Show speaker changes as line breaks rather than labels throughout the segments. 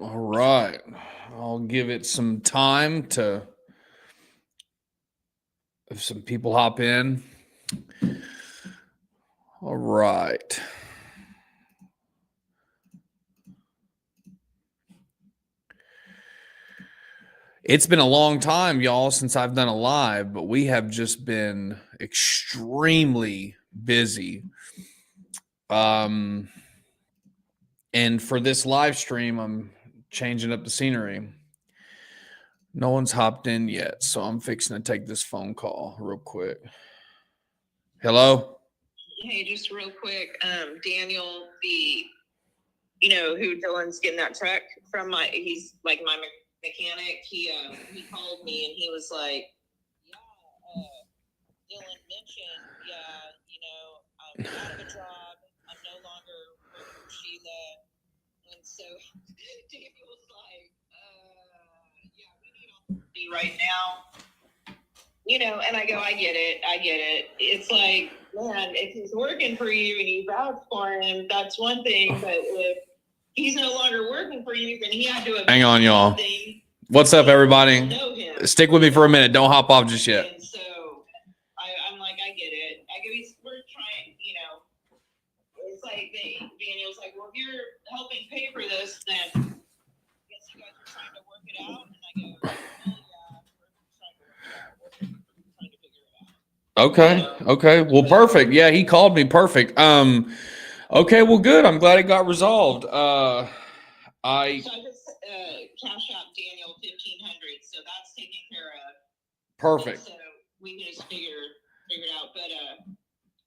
All right. I'll give it some time to if some people hop in. All right. It's been a long time, y'all, since I've done a live, but we have just been extremely busy. And for this live stream, I'm changing up the scenery. No one's hopped in yet, so I'm fixing to take this phone call real quick. Hello?
Hey, just real quick, Daniel, who Dylan's getting that truck from, he's like my mechanic. He called me and he was like, Dylan mentioned, I'm out of a job. I'm no longer working for Sheila. And so Daniel was like, we need all right now. And I go, I get it. It's like, man, if he's working for you and you vouch for him, that's one thing. But if he's no longer working for you, then he had to.
Hang on, y'all. What's up, everybody? Stick with me for a minute. Don't hop off just yet.
And so I'm like, I get it. I go, we're trying, It's like Daniel's like, well, if you're helping pay for this, then I guess you guys are trying to work it out. And I go, oh, yeah.
Okay. Well, perfect. Yeah, he called me. Perfect. Okay, well, good. I'm glad it got resolved.
So I just cash out Daniel $1,500, so that's taken care of.
Perfect.
And so we can just figure it out.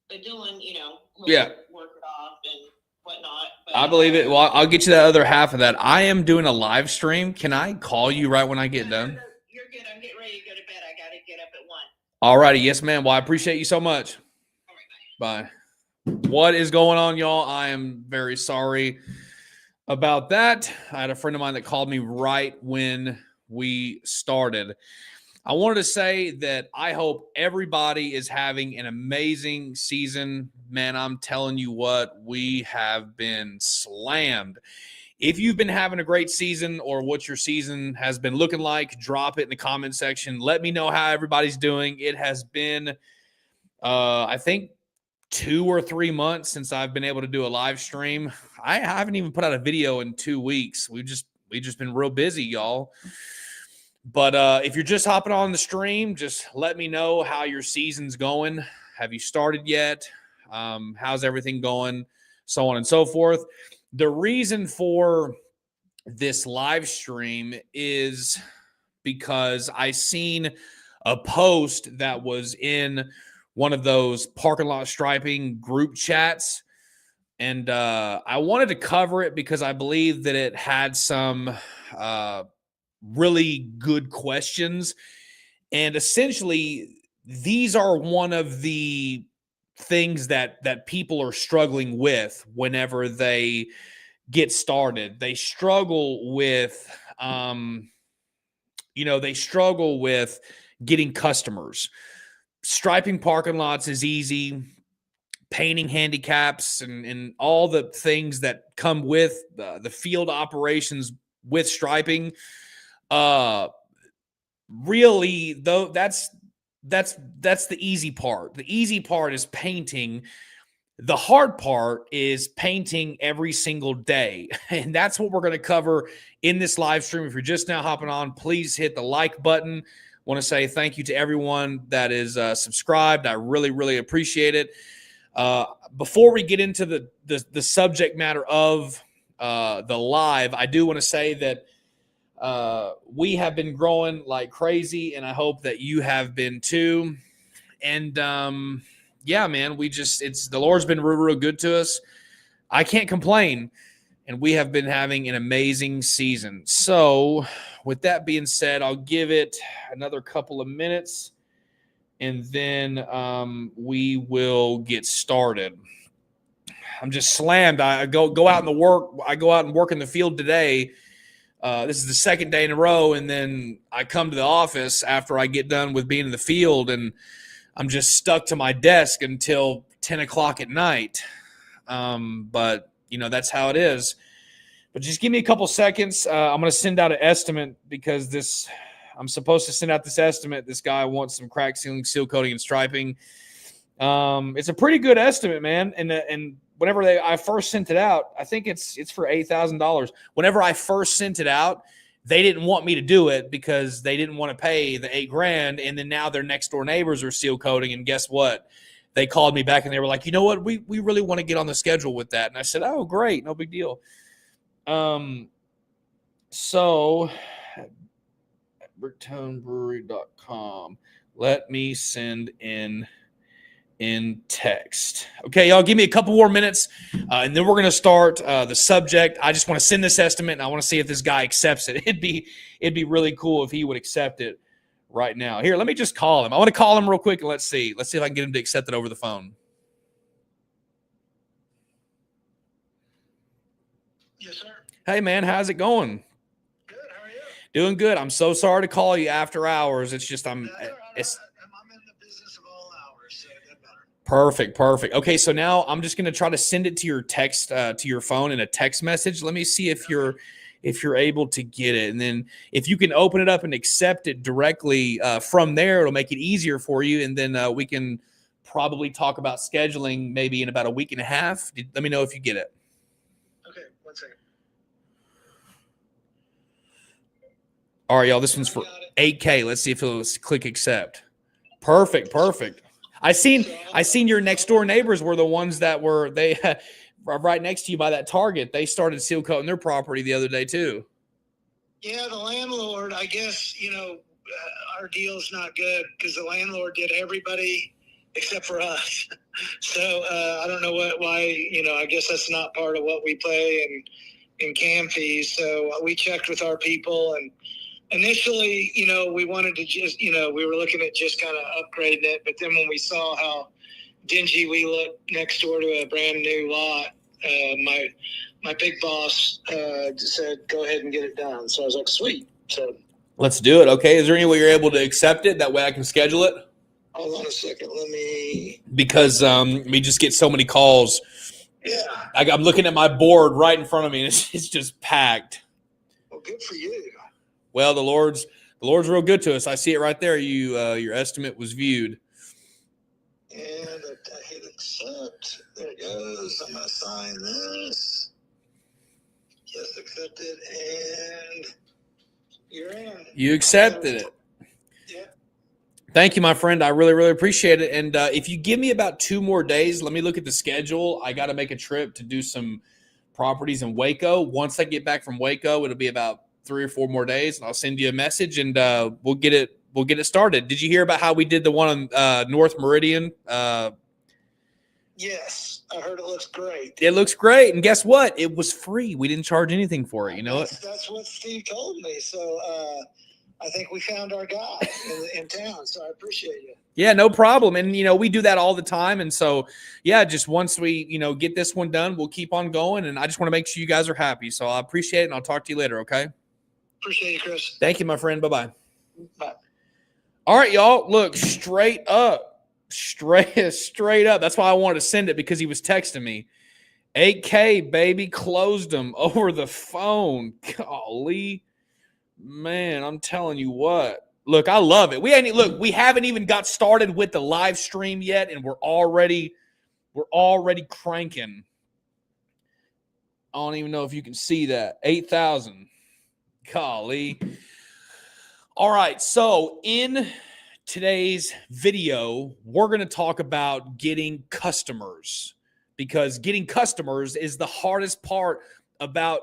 But Dylan, he'll work it off and whatnot. But,
I believe it. Well, I'll get you that other half of that. I am doing a live stream. Can I call you right when I get done?
You're good. I'm getting ready to go to bed. I got to get up at 1.
All righty. Yes, ma'am. Well, I appreciate you so much.
All right,
bye. What is going on, y'all? I am very sorry about that. I had a friend of mine that called me right when we started. I wanted to say that I hope everybody is having an amazing season. Man, I'm telling you what, we have been slammed. If you've been having a great season or what your season has been looking like, drop it in the comment section. Let me know how everybody's doing. It has been, I think, 2 or 3 months since I've been able to do a live stream. I haven't even put out a video in 2 weeks. We've just been real busy, y'all. But if you're just hopping on the stream, just let me know how your season's going. Have you started yet? How's everything going? So on and so forth. The reason for this live stream is because I seen a post that was in one of those parking lot striping group chats. And I wanted to cover it because I believe that it had some really good questions. And essentially, these are one of the things that people are struggling with whenever they get started. They struggle with, they struggle with getting customers. Striping parking lots is easy. Painting handicaps and all the things that come with the field operations with striping. Really, though, that's the easy part. The easy part is painting. The hard part is painting every single day. And that's what we're going to cover in this live stream. If you're just now hopping on, please hit the like button. I want to say thank you to everyone that is subscribed. I really, really appreciate it. Before we get into the subject matter of the live, I do want to say that we have been growing like crazy, and I hope that you have been too. And yeah, man, the Lord's been real, real good to us. I can't complain, and we have been having an amazing season. So with that being said, I'll give it another couple of minutes, and then we will get started. I'm just slammed. I go out and work in the field today. This is the second day in a row, and then I come to the office after I get done with being in the field, and I'm just stuck to my desk until 10 o'clock at night. But, that's how it is. But just give me a couple seconds. I'm going to send out an estimate because I'm supposed to send out this estimate. This guy wants some crack sealing, seal coating, and striping. It's a pretty good estimate, man. And whenever I first sent it out, I think it's for $8,000. Whenever I first sent it out, they didn't want me to do it because they didn't want to pay the $8,000. And then now their next door neighbors are seal coating. And guess what? They called me back and they were like, you know what? We really want to get on the schedule with that. And I said, oh, great. No big deal. So bricktownbrewery.com. Let me send in text. Okay, y'all give me a couple more minutes and then we're going to start the subject. I just want to send this estimate and I want to see if this guy accepts it. It'd be really cool if he would accept it right now. Here, let me just call him. I want to call him real quick and let's see if I can get him to accept it over the phone.
Yes, sir.
Hey man, how's it going?
Good. How are you?
Doing good. I'm so sorry to call you after hours. It's just
I'm in the business of all hours, so that matter.
Perfect. Okay, so now I'm just going to try to send it to your text to your phone in a text message. Let me see if you're able to get it, and then if you can open it up and accept it directly from there, it'll make it easier for you. And then we can probably talk about scheduling maybe in about a week and a half. Let me know if you get it.
Okay, 1 second.
All right, y'all. This one's for $8K. Let's see if it'll click accept. Perfect. I seen your next door neighbors were the ones that were right next to you by that Target. They started seal coating their property the other day too.
Yeah, the landlord, I guess, our deal's not good because the landlord did everybody except for us. So I don't know why, I guess that's not part of what we pay in cam fees. So we checked with our people, and initially, we wanted to just, we were looking at just kind of upgrading it. But then when we saw how dingy we looked next door to a brand new lot, my big boss said, go ahead and get it done. So I was like, sweet. So
let's do it. Okay. Is there any way you're able to accept it? That way I can schedule it?
Hold on a second.
Because we just get so many calls.
Yeah.
I'm looking at my board right in front of me and it's just packed.
Well, good for you.
Well, the Lord's real good to us. I see it right there. Your estimate was viewed.
And I hit accept. There it goes. I'm going to sign this. Yes, accepted. And you're in.
You accepted it.
Yeah.
Thank you, my friend. I really, really appreciate it. And if you give me about 2 more days, let me look at the schedule. I got to make a trip to do some properties in Waco. Once I get back from Waco, it'll be about 3 or 4 more days, and I'll send you a message, and we'll get it started. Did you hear about how we did the one on North Meridian?
Yes, I heard it looks great.
It looks great, and guess what? It was free. We didn't charge anything for it. You know what?
That's what Steve told me. So I think we found our guy in town. So I appreciate you.
Yeah, no problem. And we do that all the time. And so, yeah, just once we get this one done, we'll keep on going. And I just want to make sure you guys are happy. So I appreciate it, and I'll talk to you later. Okay.
Appreciate you, Chris.
Thank you, my friend. Bye-bye.
Bye.
All right, y'all. Look, straight up. That's why I wanted to send it, because he was texting me. 8K, baby, closed him over the phone. Golly, man, I'm telling you what. Look, I love it. We haven't even got started with the live stream yet, and we're already cranking. I don't even know if you can see that. 8,000. Golly. All right, so in today's video, we're going to talk about getting customers, because getting customers is the hardest part about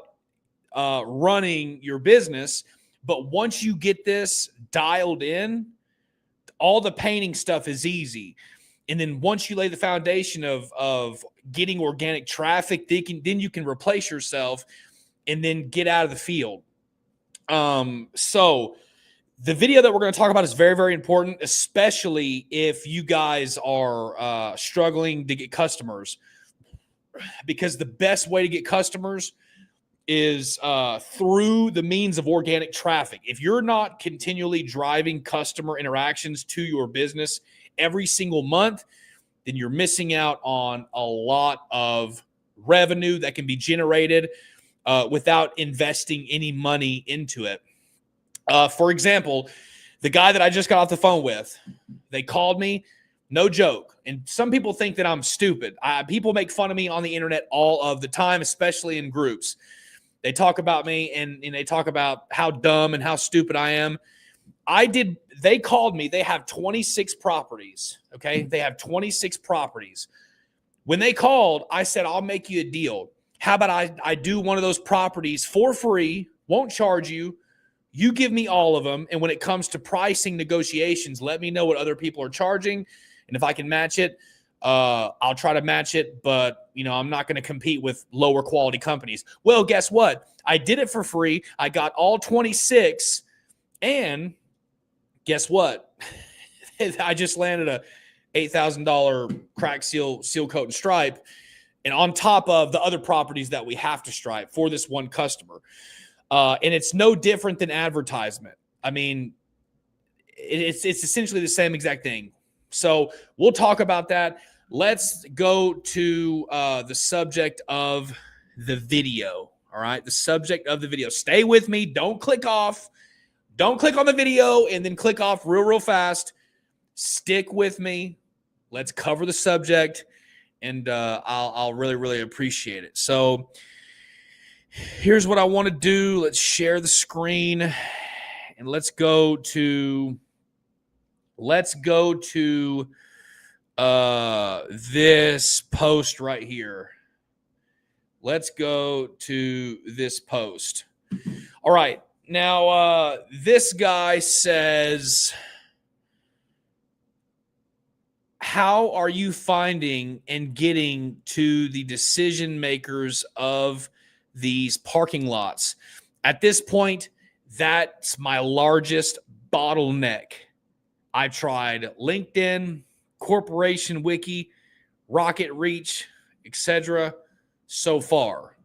running your business. But once you get this dialed in, all the painting stuff is easy. And then once you lay the foundation of getting organic traffic, then you can replace yourself and then get out of the field. So the video that we're going to talk about is very, very important, especially if you guys are struggling to get customers, because the best way to get customers is through the means of organic traffic. If you're not continually driving customer interactions to your business every single month, then you're missing out on a lot of revenue that can be generated. without investing any money into it. For example, the guy that I just got off the phone with, they called me, no joke. And some people think that I'm stupid. People make fun of me on the internet all of the time, especially in groups. They talk about me and they talk about how dumb and how stupid I am. They called me. They have 26 properties. Okay. They have 26 properties. When they called, I said, I'll make you a deal. How about I do one of those properties for free, won't charge you. You give me all of them. And when it comes to pricing negotiations, let me know what other people are charging. And if I can match it, I'll try to match it. But, I'm not going to compete with lower quality companies. Well, guess what? I did it for free. I got all 26. And guess what? I just landed a $8,000 crack seal coat and stripe. And on top of the other properties that we have to stripe for this one customer. And it's no different than advertisement. I mean, it's essentially the same exact thing. So we'll talk about that. Let's go to the subject of the video. All right. The subject of the video. Stay with me. Don't click off. Don't click on the video and then click off real fast. Stick with me. Let's cover the subject. And I'll really appreciate it. So here's what I want to do. Let's share the screen and let's go to this post right here. Let's go to this post. All right. Now, this guy says, how are you finding and getting to the decision makers of these parking lots? At this point, that's my largest bottleneck. I tried LinkedIn, Corporation Wiki, Rocket Reach, etc. so far.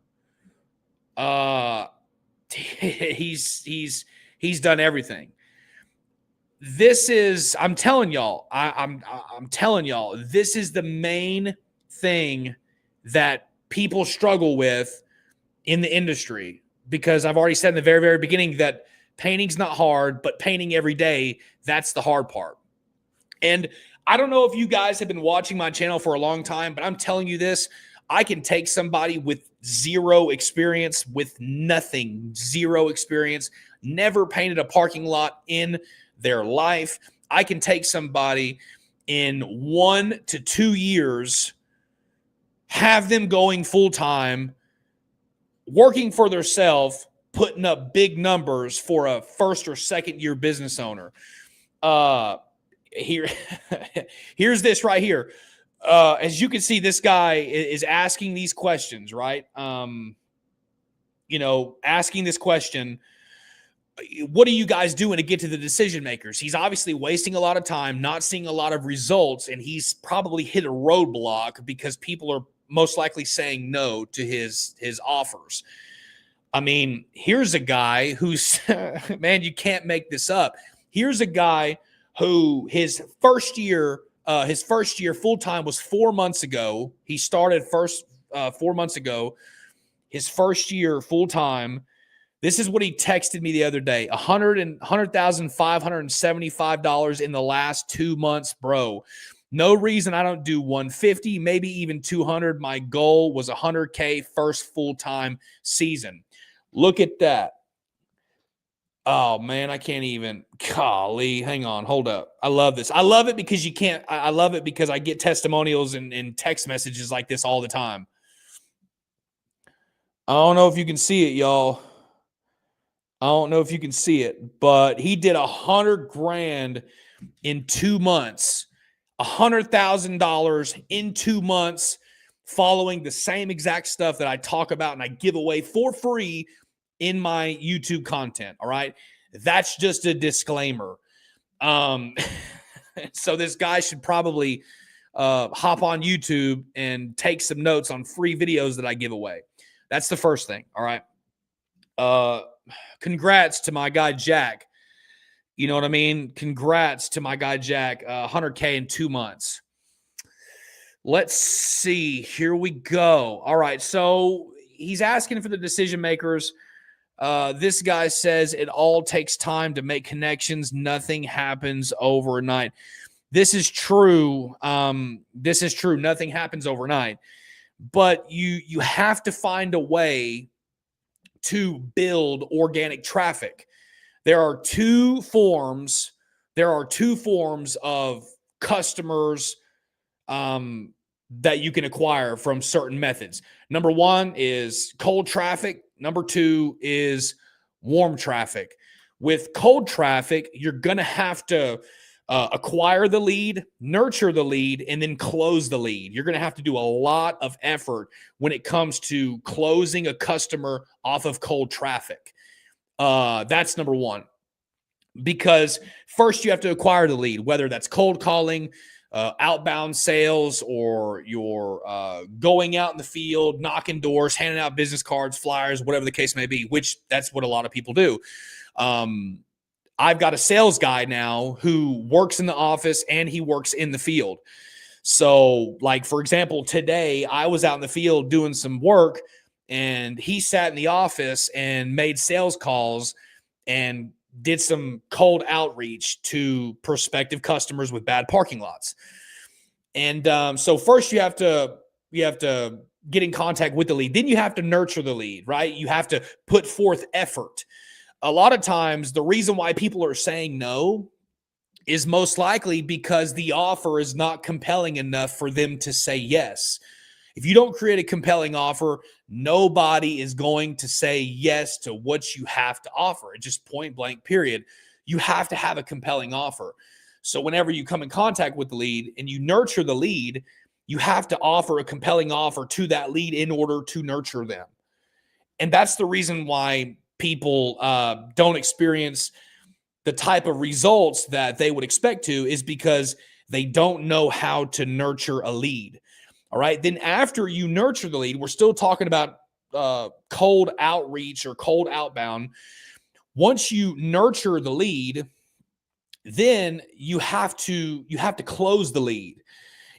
He's done everything. This is, I'm telling y'all, I'm telling y'all, this is the main thing that people struggle with in the industry, because I've already said in the very beginning that painting's not hard, but painting every day, that's the hard part. And I don't know if you guys have been watching my channel for a long time, but I'm telling you this, I can take somebody with zero experience, with nothing, zero experience, never painted a parking lot in their life. I can take somebody in 1 to 2 years, have them going full time, working for themselves, putting up big numbers for a first or second year business owner. Here's this right here. As you can see, this guy is asking these questions, right? Asking this question, what are you guys doing to get to the decision makers? He's obviously wasting a lot of time, not seeing a lot of results, and he's probably hit a roadblock because people are most likely saying no to his offers. I mean, here's a guy who's, man, you can't make this up. Here's a guy who his first year full-time was 4 months ago. He started 4 months ago. His first year full-time. This is what he texted me the other day. $100,575 in the last 2 months, bro. No reason I don't do 150, maybe even 200. My goal was 100K first full-time season. Look at that. Oh, man, I can't even. Golly, hang on, hold up. I love this. I love it because I love it because I get testimonials and text messages like this all the time. I don't know if you can see it, y'all. I don't know if you can see it, but he did $100,000 in 2 months, $100,000 in 2 months, following the same exact stuff that I talk about and I give away for free in my YouTube content. All right. That's just a disclaimer. So this guy should probably hop on YouTube and take some notes on free videos that I give away. That's the first thing. All right. Congrats to my guy, Jack. You know what I mean? Congrats to my guy, Jack. 100K in 2 months. Let's see. Here we go. All right. So he's asking for the decision makers. This guy says it all takes time to make connections. Nothing happens overnight. This is true. This is true. Nothing happens overnight. But you have to find a way to build organic traffic. There are two forms of customers that you can acquire from certain methods. Number one is cold traffic. Number two is warm traffic. With cold traffic, you're going to have to acquire the lead, nurture the lead, and then close the lead. You're going to have to do a lot of effort when it comes to closing a customer off of cold traffic. That's number one. Because first you have to acquire the lead, whether that's cold calling, outbound sales, or you're going out in the field, knocking doors, handing out business cards, flyers, whatever the case may be, which that's what a lot of people do. I've got a sales guy now who works in the office and he works in the field. So, like, for example, today I was out in the field doing some work and he sat in the office and made sales calls and did some cold outreach to prospective customers with bad parking lots. And so first you have to get in contact with the lead. Then you have to nurture the lead, right? You have to put forth effort. A lot of times the reason why people are saying no is most likely because the offer is not compelling enough for them to say yes. If you don't create a compelling offer, nobody is going to say yes to what you have to offer. It's just point blank, period. You have to have a compelling offer. So whenever you come in contact with the lead and you nurture the lead, you have to offer a compelling offer to that lead in order to nurture them. And that's the reason why people don't experience the type of results that they would expect to, is because they don't know how to nurture a lead. All right. Then after you nurture the lead, we're still talking about cold outreach or cold outbound. Once you nurture the lead, then you have to close the lead.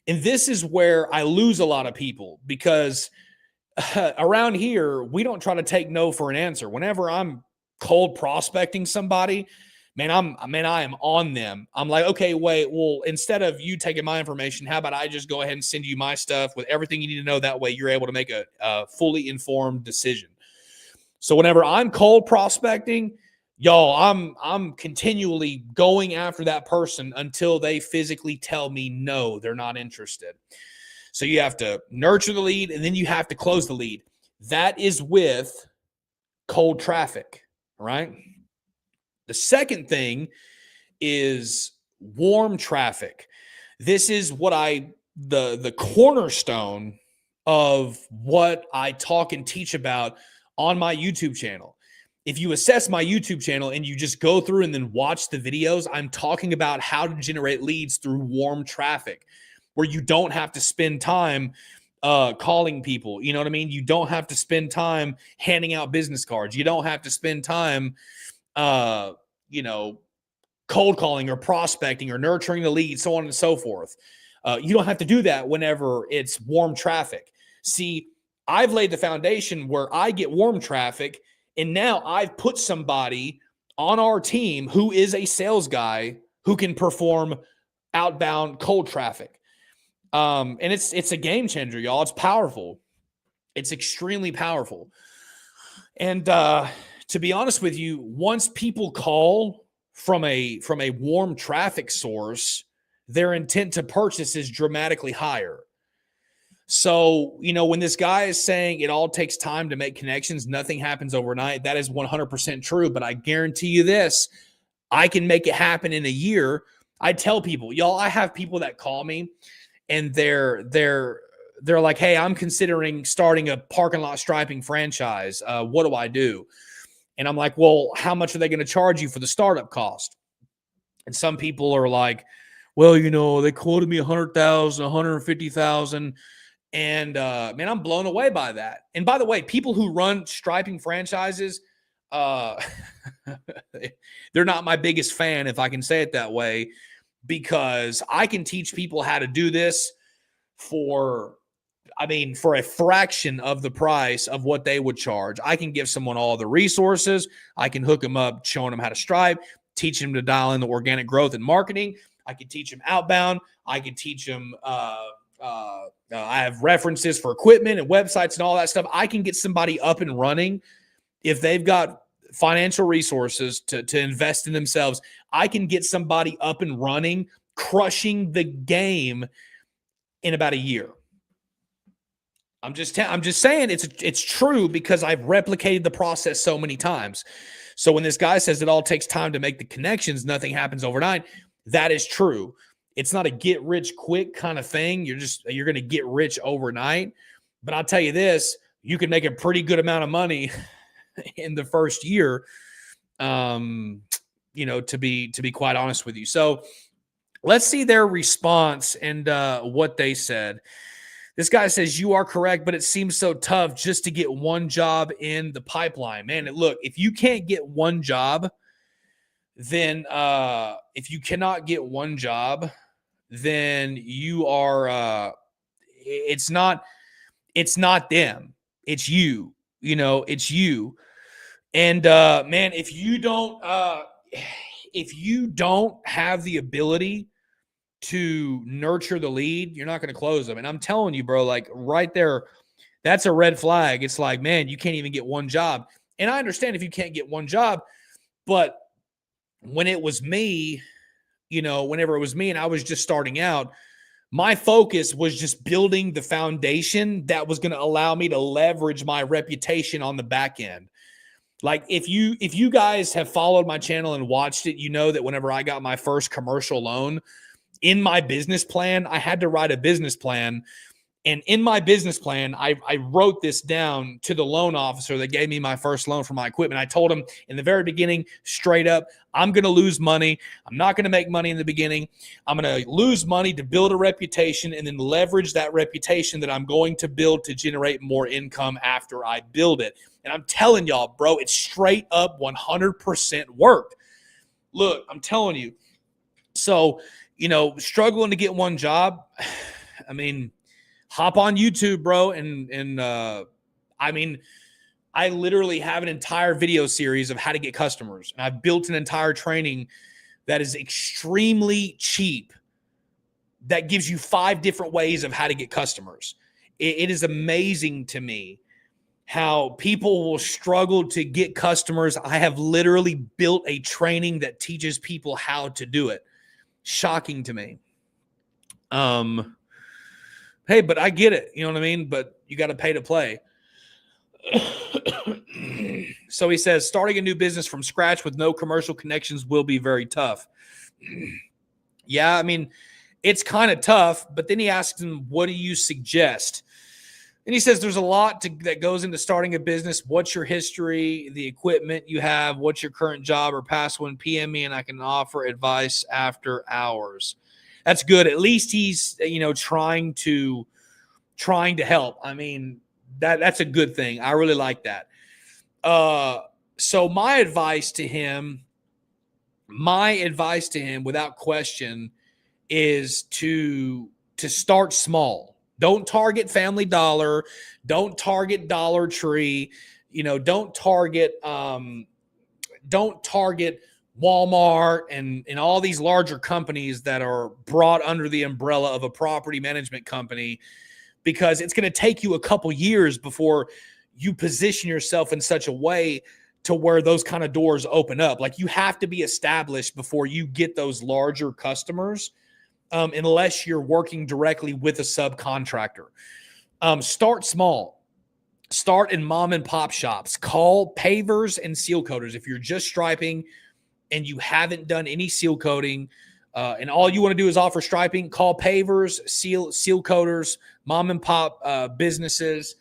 And this is where I lose a lot of people, because around here, we don't try to take no for an answer. Whenever I'm cold prospecting somebody, I am on them. I'm like, okay, wait, well, instead of you taking my information, how about I just go ahead and send you my stuff with everything you need to know? That way you're able to make a fully informed decision. So whenever I'm cold prospecting, y'all, I'm continually going after that person until they physically tell me no, they're not interested. So you have to nurture the lead and then you have to close the lead. That is with cold traffic, right? The second thing is warm traffic. This is what the cornerstone of what I talk and teach about on my YouTube channel. If you assess my YouTube channel and you just go through and then watch the videos, I'm talking about how to generate leads through warm traffic, where you don't have to spend time calling people. You know what I mean? You don't have to spend time handing out business cards. You don't have to spend time cold calling or prospecting or nurturing the lead, so on and so forth. You don't have to do that whenever it's warm traffic. See, I've laid the foundation where I get warm traffic, and now I've put somebody on our team who is a sales guy who can perform outbound cold traffic. And it's a game changer, y'all. It's powerful. It's extremely powerful. And to be honest with you, once people call from a warm traffic source, their intent to purchase is dramatically higher. So, when this guy is saying it all takes time to make connections, nothing happens overnight, that is 100% true. But I guarantee you this, I can make it happen in a year. I tell people, y'all, I have people that call me and they're like, hey, I'm considering starting a parking lot striping franchise. What do I do? And I'm like, well, how much are they going to charge you for the startup cost? And some people are like, well, they quoted me $100,000, $150,000. And man, I'm blown away by that. And by the way, people who run striping franchises, they're not my biggest fan, if I can say it that way, because I can teach people how to do this for I mean, for a fraction of the price of what they would charge. I can give someone all the resources. I can hook them up, showing them how to Stripe, teach them to dial in the organic growth and marketing. I can teach them outbound. I can teach them. I have references for equipment and websites and all that stuff. I can get somebody up and running if they've got financial resources to invest in themselves. I can get somebody up and running, crushing the game in about a year. I'm just saying it's true because I've replicated the process so many times. So when this guy says it all takes time to make the connections, nothing happens overnight, that is true. It's not a get rich quick kind of thing. You're going to get rich overnight. But I'll tell you this, you can make a pretty good amount of money in the first year, to be quite honest with you. So let's see their response and what they said. This guy says, you are correct, but it seems so tough just to get one job in the pipeline. Man, look, if you can't get one job, then if you cannot get one job, then you are it's not them. It's you. It's you. And man, if you don't have the ability to nurture the lead, you're not going to close them. And I'm telling you, bro, like right there, that's a red flag. It's like, man, you can't even get one job. And I understand if you can't get one job, but when it was me, whenever it was me and I was just starting out, my focus was just building the foundation that was going to allow me to leverage my reputation on the back end. Like if you guys have followed my channel and watched it, you know that whenever I got my first commercial loan, in my business plan, I had to write a business plan. And in my business plan, I wrote this down to the loan officer that gave me my first loan for my equipment. I told him in the very beginning, straight up, I'm going to lose money. I'm not going to make money in the beginning. I'm going to lose money to build a reputation and then leverage that reputation that I'm going to build to generate more income after I build it. And I'm telling y'all, bro, it's straight up 100% worked. Look, I'm telling you. So, struggling to get one job, I mean, hop on YouTube, bro. And I mean, I literally have an entire video series of how to get customers. And I've built an entire training that is extremely cheap that gives you 5 different ways of how to get customers. It is amazing to me how people will struggle to get customers. I have literally built a training that teaches people how to do it. Shocking to me. Hey, but I get it. You know what I mean? But you got to pay to play. So he says, starting a new business from scratch with no commercial connections will be very tough. Yeah, I mean, it's kind of tough. But then he asks him, what do you suggest? And he says, there's a lot that goes into starting a business. What's your history, the equipment you have? What's your current job or past one? PM me and I can offer advice after hours. That's good. At least he's, trying to help. I mean, that's a good thing. I really like that. So my advice to him without question is to start small. Don't target Family Dollar. Don't target Dollar Tree. Don't target Walmart and all these larger companies that are brought under the umbrella of a property management company, because it's going to take you a couple years before you position yourself in such a way to where those kind of doors open up. Like, you have to be established before you get those larger customers. Unless you're working directly with a subcontractor. Start small. Start in mom and pop shops. Call pavers and seal coaters. If you're just striping and you haven't done any seal coating, and all you want to do is offer striping, call pavers, seal coaters, mom and pop businesses,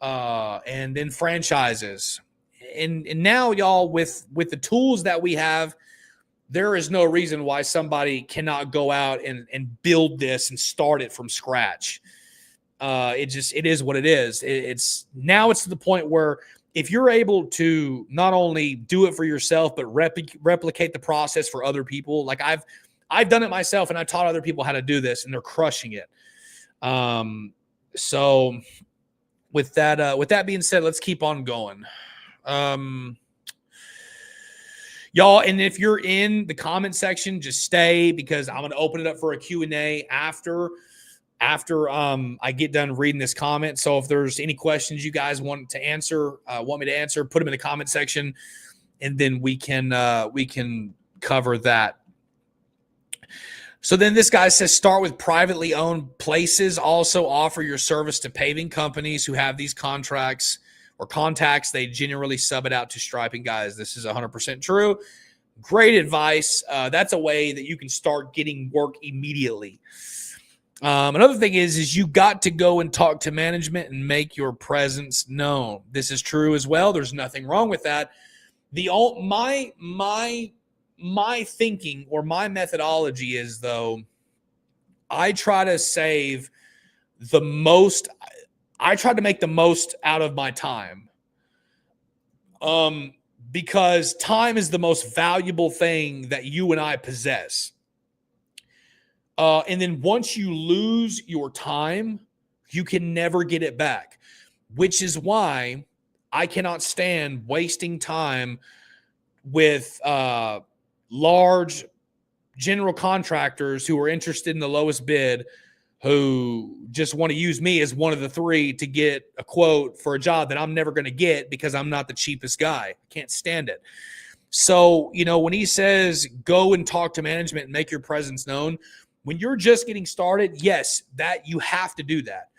and then franchises. And now, y'all, with the tools that we have, there is no reason why somebody cannot go out and build this and start it from scratch. It is what it is. It's to the point where if you're able to not only do it for yourself, but replicate the process for other people. Like I've done it myself, and I taught other people how to do this, and they're crushing it. So with that being said, let's keep on going. Y'all, and if you're in the comment section, just stay, because I'm going to open it up for a Q&A after I get done reading this comment. So if there's any questions you guys want me to answer, put them in the comment section, and then we can cover that. So then this guy says, start with privately owned places. Also offer your service to paving companies who have these contracts or contacts. They generally sub it out to striping guys. This is 100% true. Great advice. That's a way that you can start getting work immediately. Another thing is you got to go and talk to management and make your presence known. This is true as well. There's nothing wrong with that. My thinking or my methodology is, though, I try to save the most. I try to make the most out of my time. Because time is the most valuable thing that you and I possess. And then once you lose your time, you can never get it back, which is why I cannot stand wasting time with large general contractors who are interested in the lowest bid, who just want to use me as one of the three to get a quote for a job that I'm never going to get because I'm not the cheapest guy. I can't stand it. So, when he says go and talk to management and make your presence known, when you're just getting started, yes, that you have to do that.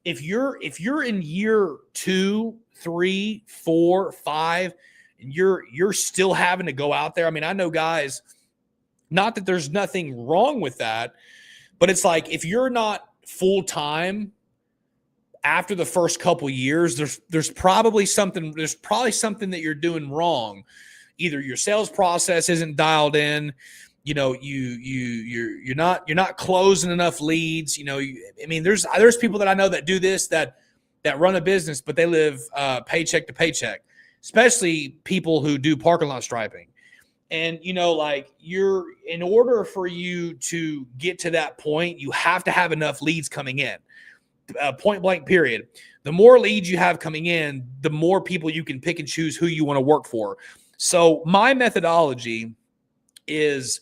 If you're in year 2, 3, 4, 5, and you're still having to go out there. I mean, I know guys, not that there's nothing wrong with that, but it's like, if you're not full time after the first couple years, there's probably something that you're doing wrong. Either your sales process isn't dialed in, you're not closing enough leads. There's people that I know that do this, that run a business, but they live paycheck to paycheck, especially people who do parking lot striping. And, in order for you to get to that point, you have to have enough leads coming in, point blank period. The more leads you have coming in, the more people you can pick and choose who you want to work for. So my methodology is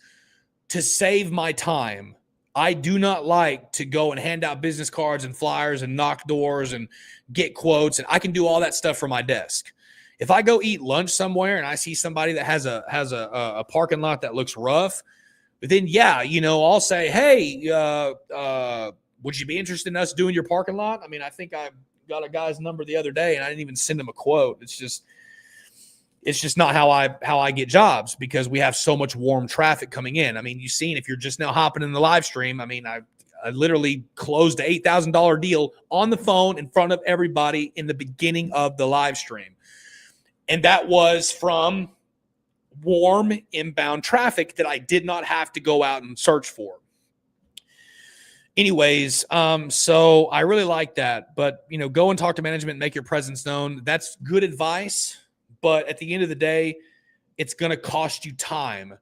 to save my time. I do not like to go and hand out business cards and flyers and knock doors and get quotes. And I can do all that stuff from my desk. If I go eat lunch somewhere and I see somebody that has a parking lot that looks rough, but then, I'll say, hey, would you be interested in us doing your parking lot? I mean, I think I got a guy's number the other day and I didn't even send him a quote. It's just not how I get jobs, because we have so much warm traffic coming in. I mean, you've seen, if you're just now hopping in the live stream, I mean, I literally closed an $8,000 deal on the phone in front of everybody in the beginning of the live stream. And that was from warm inbound traffic that I did not have to go out and search for. Anyways, so I really like that. But, go and talk to management and make your presence known. That's good advice. But at the end of the day, it's going to cost you time.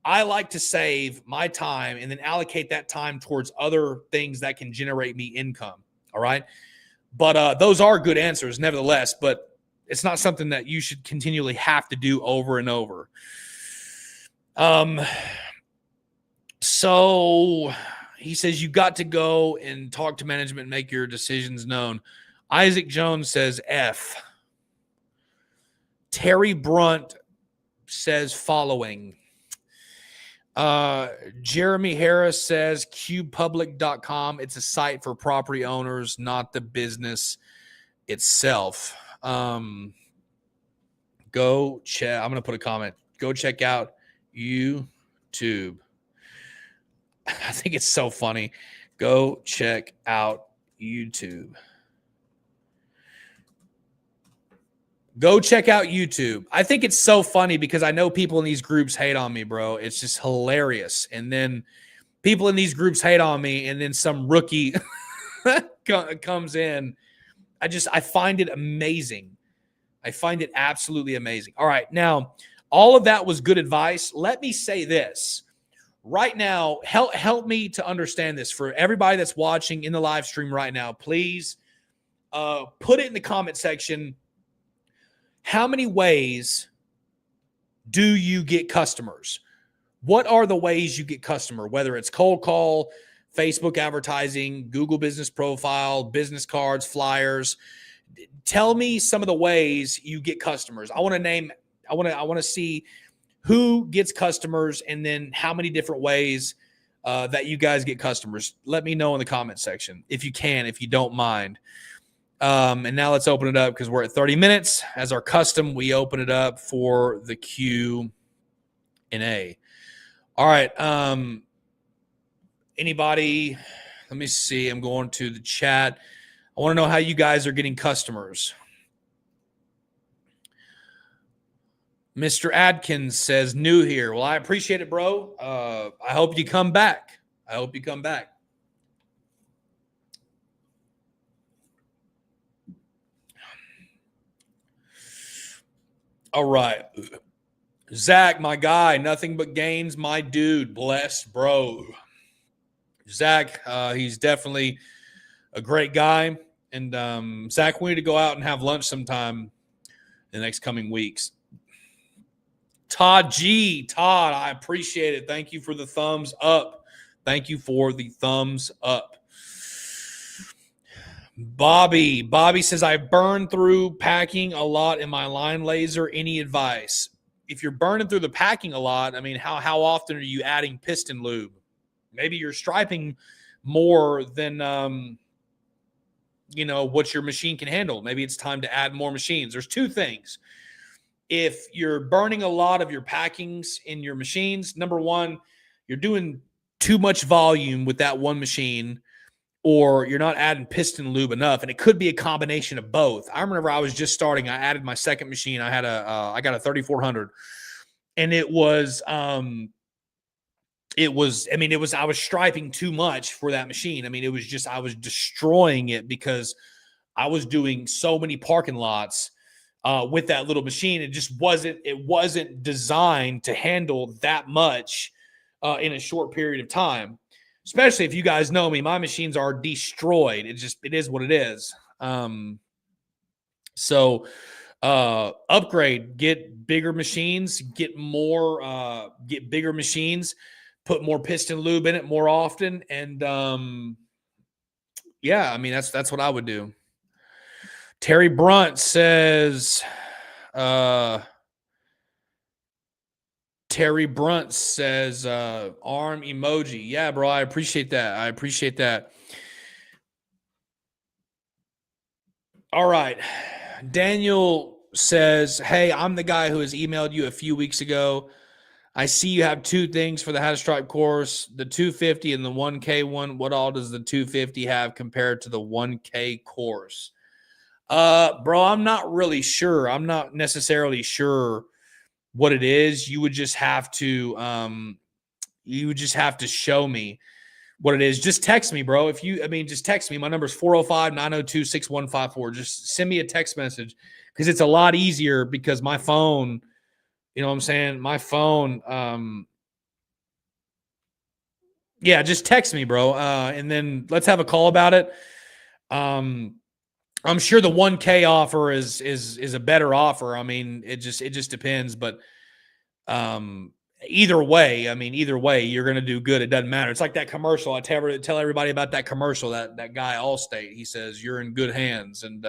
I like to save my time and then allocate that time towards other things that can generate me income. All right. But those are good answers nevertheless, but it's not something that you should continually have to do over and over. So he says, you got to go and talk to management and make your decisions known. Isaac Jones says F. Terry Brunt says following. Jeremy Harris says cubepublic.com. It's a site for property owners, not the business itself. Go check. I'm going to put a comment. Go check out YouTube. I think it's so funny. Go check out YouTube. Go check out YouTube. I think it's so funny because I know people in these groups hate on me, bro. It's just hilarious. And then people in these groups hate on me, and then some rookie comes in. I find it amazing. I find it absolutely amazing. All right. Now, all of that was good advice. Let me say this. right now, help me to understand this for everybody that's watching in the live stream right now. Please put it in the comment section. How many ways do you get customers? What are the ways you get customer? Whether it's cold call, Facebook advertising, Google business profile, business cards, flyers. Tell me some of the ways you get customers. I want to see who gets customers and then how many different ways that you guys get customers. Let me know in the comment section if you can, if you don't mind. And now let's open it up because we're at 30 minutes. As our custom, we open it up for the Q&A. All right. Anybody? Let me see. I'm going to the chat. I want to know how you guys are getting customers. Mr. Adkins says, new here. Well, I appreciate it, bro. I hope you come back. All right. Zach, my guy, nothing but gains, my dude. Blessed, bro. Zach, he's definitely a great guy. And Zach, we need to go out and have lunch sometime in the next coming weeks. Todd G. Todd, I appreciate it. Thank you for the thumbs up. Bobby says, I burn through packing a lot in my line laser. Any advice? If you're burning through the packing a lot, I mean, how often are you adding piston lube? Maybe you're striping more than, what your machine can handle. Maybe it's time to add more machines. There's two things. If you're burning a lot of your packings in your machines, number one, you're doing too much volume with that one machine, or you're not adding piston lube enough. And it could be a combination of both. I remember I was just starting. I added my second machine. I got a 3400, and I was striping too much for that machine. I mean, I was destroying it because I was doing so many parking lots with that little machine. It wasn't designed to handle that much in a short period of time. Especially if you guys know me, my machines are destroyed. It is what it is. So upgrade, get bigger machines, get bigger machines, put more piston lube in it more often. And that's what I would do. Terry Brunt says, arm emoji. Yeah, bro. I appreciate that. All right. Daniel says, hey, I'm the guy who has emailed you a few weeks ago. I see you have two things for the How to Stripe course, the 250 and the 1K one. What all does the 250 have compared to the 1K course? Bro, I'm not really sure. I'm not necessarily sure what it is. You would just have to show me what it is. Just text me, bro. Just text me. My number is 405-902-6154. Just send me a text message because it's a lot easier because my phone, you know what I'm saying? My phone, just text me, bro. And then let's have a call about it. I'm sure the 1K offer is a better offer. I mean, it just depends, but either way, you're going to do good. It doesn't matter. It's like that commercial. I tell everybody about that commercial, that guy Allstate. He says, you're in good hands. And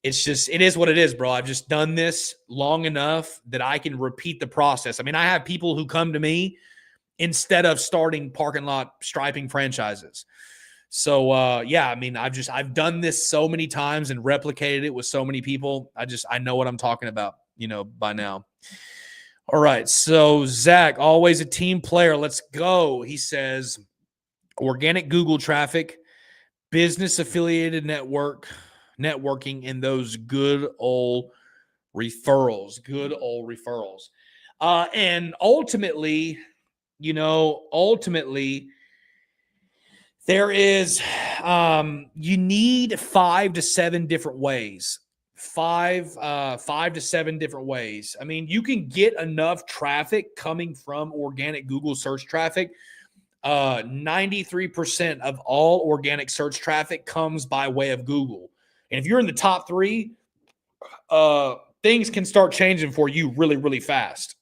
it is what it is, bro. I've just done this long enough that I can repeat the process. I mean, I have people who come to me instead of starting parking lot striping franchises. So, I've done this so many times and replicated it with so many people. I know what I'm talking about, by now. All right. So Zach, always a team player. Let's go. He says, organic Google traffic, business affiliated networking, and those good old referrals. And ultimately, there is, you need 5 to 7 different ways 5 to 7 different ways. I mean, you can get enough traffic coming from organic Google search traffic. 93% of all organic search traffic comes by way of Google. And if you're in the top 3, things can start changing for you really, really fast.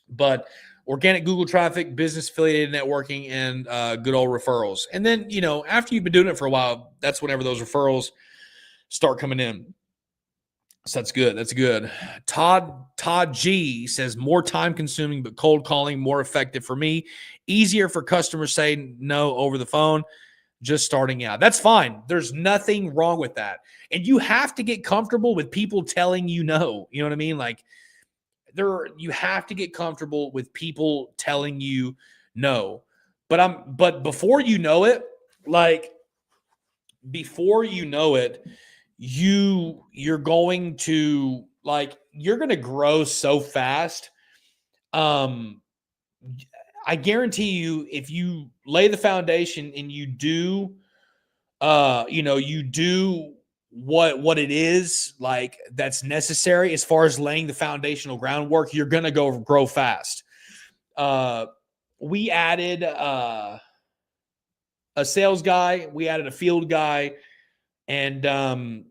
But organic Google traffic, business affiliated networking, and good old referrals. And then, after you've been doing it for a while, that's whenever those referrals start coming in. So that's good. That's good. Todd G says, more time consuming, but cold calling more effective for me. Easier for customers saying no over the phone. Just starting out. That's fine. There's nothing wrong with that. And you have to get comfortable with people telling you no. You know what I mean? Like you have to get comfortable with people telling you no. But before you know it, you're going to grow so fast. I guarantee you, if you lay the foundation and you do what it is like that's necessary as far as laying the foundational groundwork, you're going to grow fast. We added a sales guy, we added a field guy, and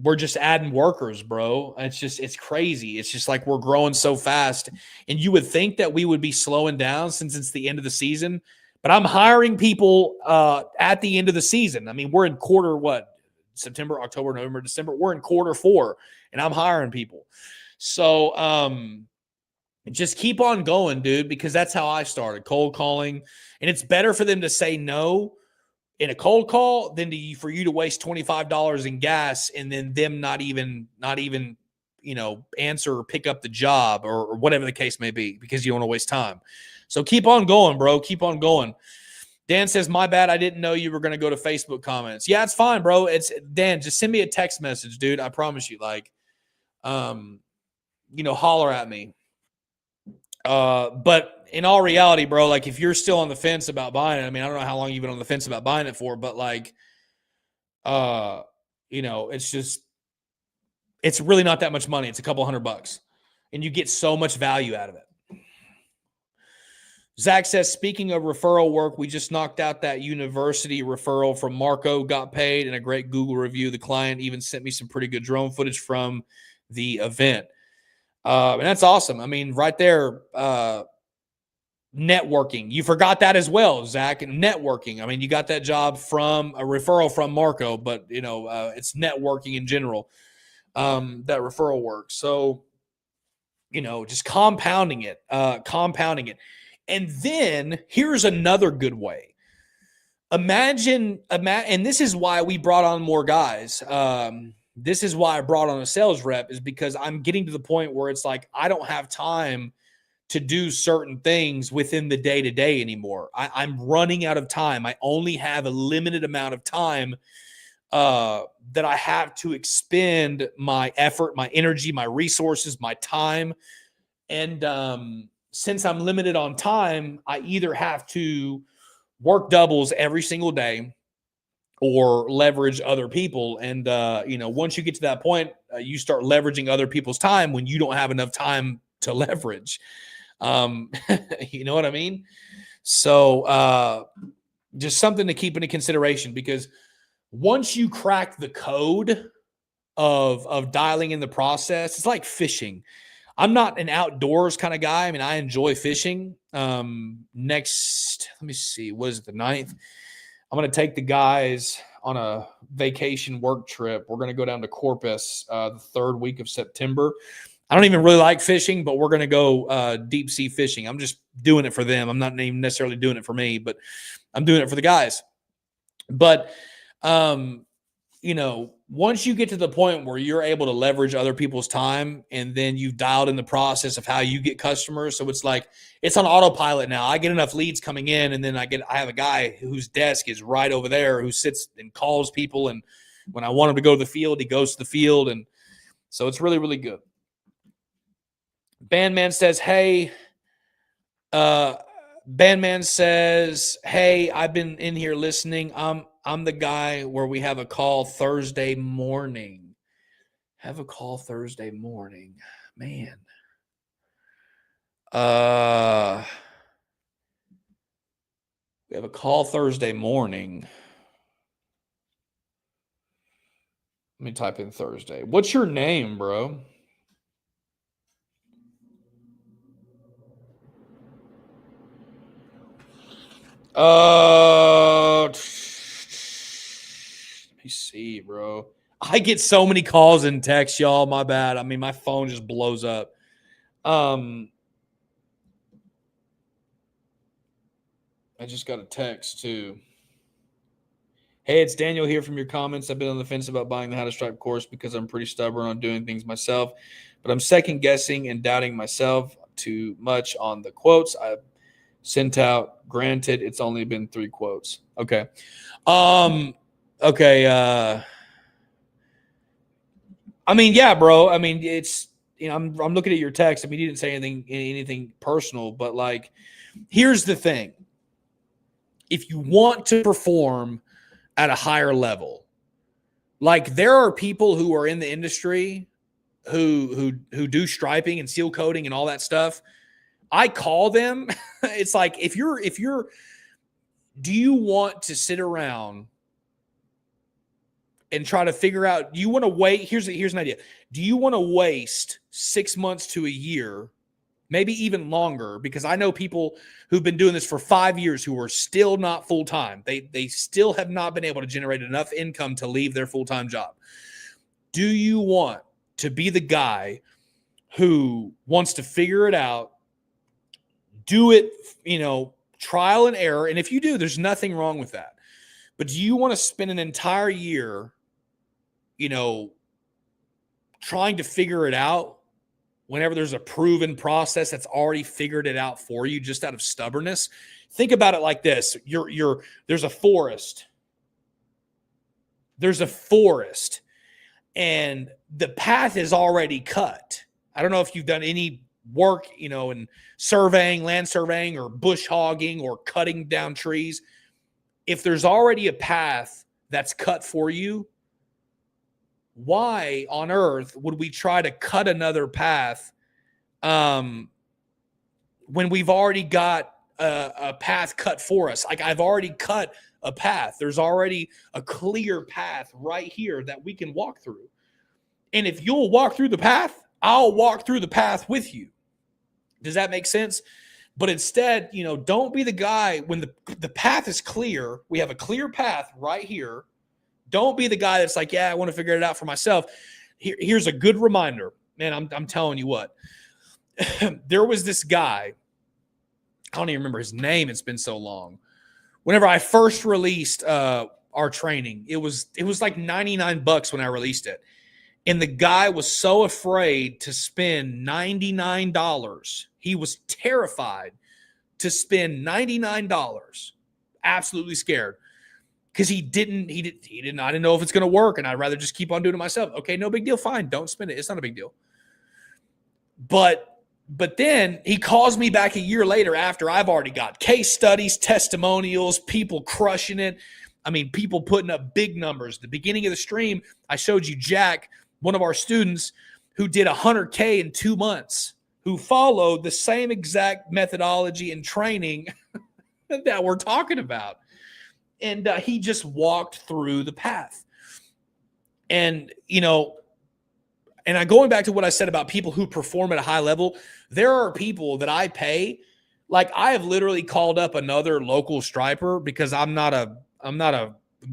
we're just adding workers, bro. It's crazy. It's just like we're growing so fast. And you would think that we would be slowing down since it's the end of the season, but I'm hiring people at the end of the season. I mean, we're in September, October, November, December. We're in quarter 4, and I'm hiring people. So just keep on going, dude, because that's how I started, cold calling. And it's better for them to say no in a cold call than for you to waste $25 in gas and then them not even answer or pick up the job or whatever the case may be, because you don't want to waste time. So keep on going, bro. Keep on going. Dan says, my bad. I didn't know you were going to go to Facebook comments. Yeah, it's fine, bro. It's Dan. Just send me a text message, dude. I promise you. Holler at me. But in all reality, bro, like if you're still on the fence about buying it, I mean, I don't know how long you've been on the fence about buying it for, but it's really not that much money. It's a couple $100, and you get so much value out of it. Zach says, speaking of referral work, we just knocked out that university referral from Marco, got paid, and a great Google review. The client even sent me some pretty good drone footage from the event. And that's awesome. I mean, right there, networking. You forgot that as well, Zach. Networking. I mean, you got that job from a referral from Marco, but, it's networking in general, that referral work. So, just compounding it. And then here's another good way. Imagine, and this is why we brought on more guys. This is why I brought on a sales rep, is because I'm getting to the point where it's like, I don't have time to do certain things within the day-to-day anymore. I'm running out of time. I only have a limited amount of time that I have to expend my effort, my energy, my resources, my time. And since I'm limited on time, I either have to work doubles every single day or leverage other people. And, once you get to that point, you start leveraging other people's time when you don't have enough time to leverage. You know what I mean? So just something to keep into consideration, because once you crack the code of dialing in the process, it's like fishing. I'm not an outdoors kind of guy. I mean, I enjoy fishing. Let me see, what is it, the 9th? I'm going to take the guys on a vacation work trip. We're going to go down to Corpus the 3rd week of September. I don't even really like fishing, but we're going to go deep sea fishing. I'm just doing it for them. I'm not even necessarily doing it for me, but I'm doing it for the guys. But, once you get to the point where you're able to leverage other people's time, and then you've dialed in the process of how you get customers. So it's like, it's on autopilot now. I get enough leads coming in, and then I have a guy whose desk is right over there who sits and calls people. And when I want him to go to the field, he goes to the field. And so it's really, really good. Bandman says, hey, I've been in here listening. I'm the guy where we have a call Thursday morning. Have a call Thursday morning. Man. We have a call Thursday morning. Let me type in Thursday. What's your name, bro? Let me see, bro. I get so many calls and texts, y'all. My bad. I mean, my phone just blows up. I just got a text too. Hey, it's Daniel here from your comments. I've been on the fence about buying the How to Stripe course because I'm pretty stubborn on doing things myself, but I'm second guessing and doubting myself too much on the quotes I've sent out. Granted, it's only been 3 quotes. Okay. Okay. I mean, yeah, bro. I mean, it's, you know, I'm looking at your text. I mean, you didn't say anything personal, but like, here's the thing. If you want to perform at a higher level, like there are people who are in the industry who do striping and seal coating and all that stuff. I call them. It's like, if you're, do you want to sit around and try to figure out, do you want to wait? Here's an idea. Do you want to waste 6 months to a year, maybe even longer? Because I know people who've been doing this for 5 years who are still not full-time. They still have not been able to generate enough income to leave their full-time job. Do you want to be the guy who wants to figure it out, do it, you know, trial and error? And if you do, there's nothing wrong with that. But do you want to spend an entire year, you know, trying to figure it out whenever there's a proven process that's already figured it out for you just out of stubbornness? Think about it like this. There's a forest. There's a forest and the path is already cut. I don't know if you've done any work, you know, in surveying, land surveying, or bush hogging or cutting down trees. If there's already a path that's cut for you, why on earth would we try to cut another path when we've already got a path cut for us? Like, I've already cut a path. There's already a clear path right here that we can walk through. And if you'll walk through the path, I'll walk through the path with you. Does that make sense? But instead, you know, don't be the guy when the path is clear. We have a clear path right here. Don't be the guy that's like, yeah, I want to figure it out for myself. Here's a good reminder, man. I'm telling you what. There was this guy. I don't even remember his name. It's been so long. Whenever I first released our training, it was like $99 when I released it. And the guy was so afraid to spend $99. He was terrified to spend $99. Absolutely scared. Because he didn't I didn't know if it's going to work, and I'd rather just keep on doing it myself. Okay, no big deal. Fine, don't spend it. It's not a big deal. But then he calls me back a year later after I've already got case studies, testimonials, people crushing it. I mean, people putting up big numbers. The beginning of the stream, I showed you Jack, one of our students who did 100K in 2 months, who followed the same exact methodology and training that we're talking about. And he just walked through the path. And, you know, and going back to what I said about people who perform at a high level, there are people that I pay. Like, I have literally called up another local striper because I'm not a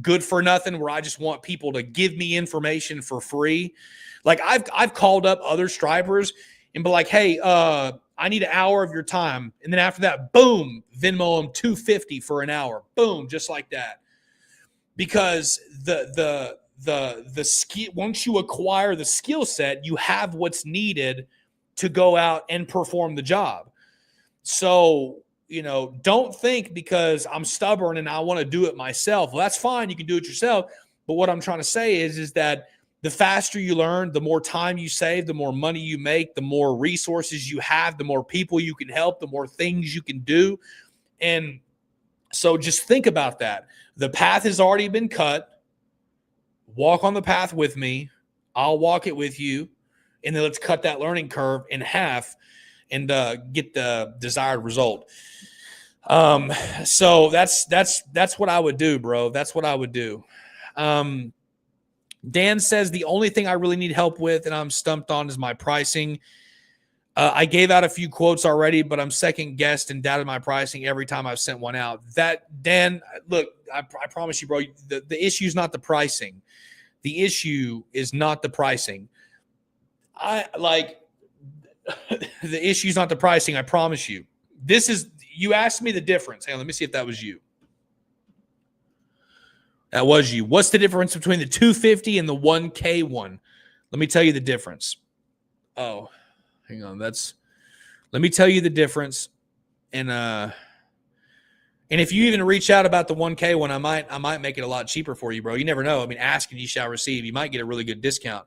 good for nothing where I just want people to give me information for free. Like, I've called up other stripers and be like, hey, I need an hour of your time. And then after that, boom, Venmo them $250 for an hour. Boom, just like that. Because the skill, once you acquire the skill set, you have what's needed to go out and perform the job. So, you know, don't think because I'm stubborn and I want to do it myself. Well, that's fine. You can do it yourself. But what I'm trying to say is that the faster you learn, the more time you save, the more money you make, the more resources you have, the more people you can help, the more things you can do. And so just think about that. The path has already been cut. Walk on the path with me. I'll walk it with you, and then let's cut that learning curve in half and get the desired result. So that's what I would do, bro. That's what I would do. Dan says the only thing I really need help with and I'm stumped on is my pricing. I gave out a few quotes already, but I'm second guessed and doubted my pricing every time I've sent one out. That, Dan, look, I promise you, bro, the issue is not the pricing. The issue is not the pricing. The issue is not the pricing. I promise you. You asked me the difference. Hang on, let me see if that was you. That was you. What's the difference between the 250 and the 1K one? Let me tell you the difference. Oh, hang on. Let me tell you the difference. And if you even reach out about the 1K one, I might make it a lot cheaper for you, bro. You never know. I mean, ask and you shall receive. You might get a really good discount.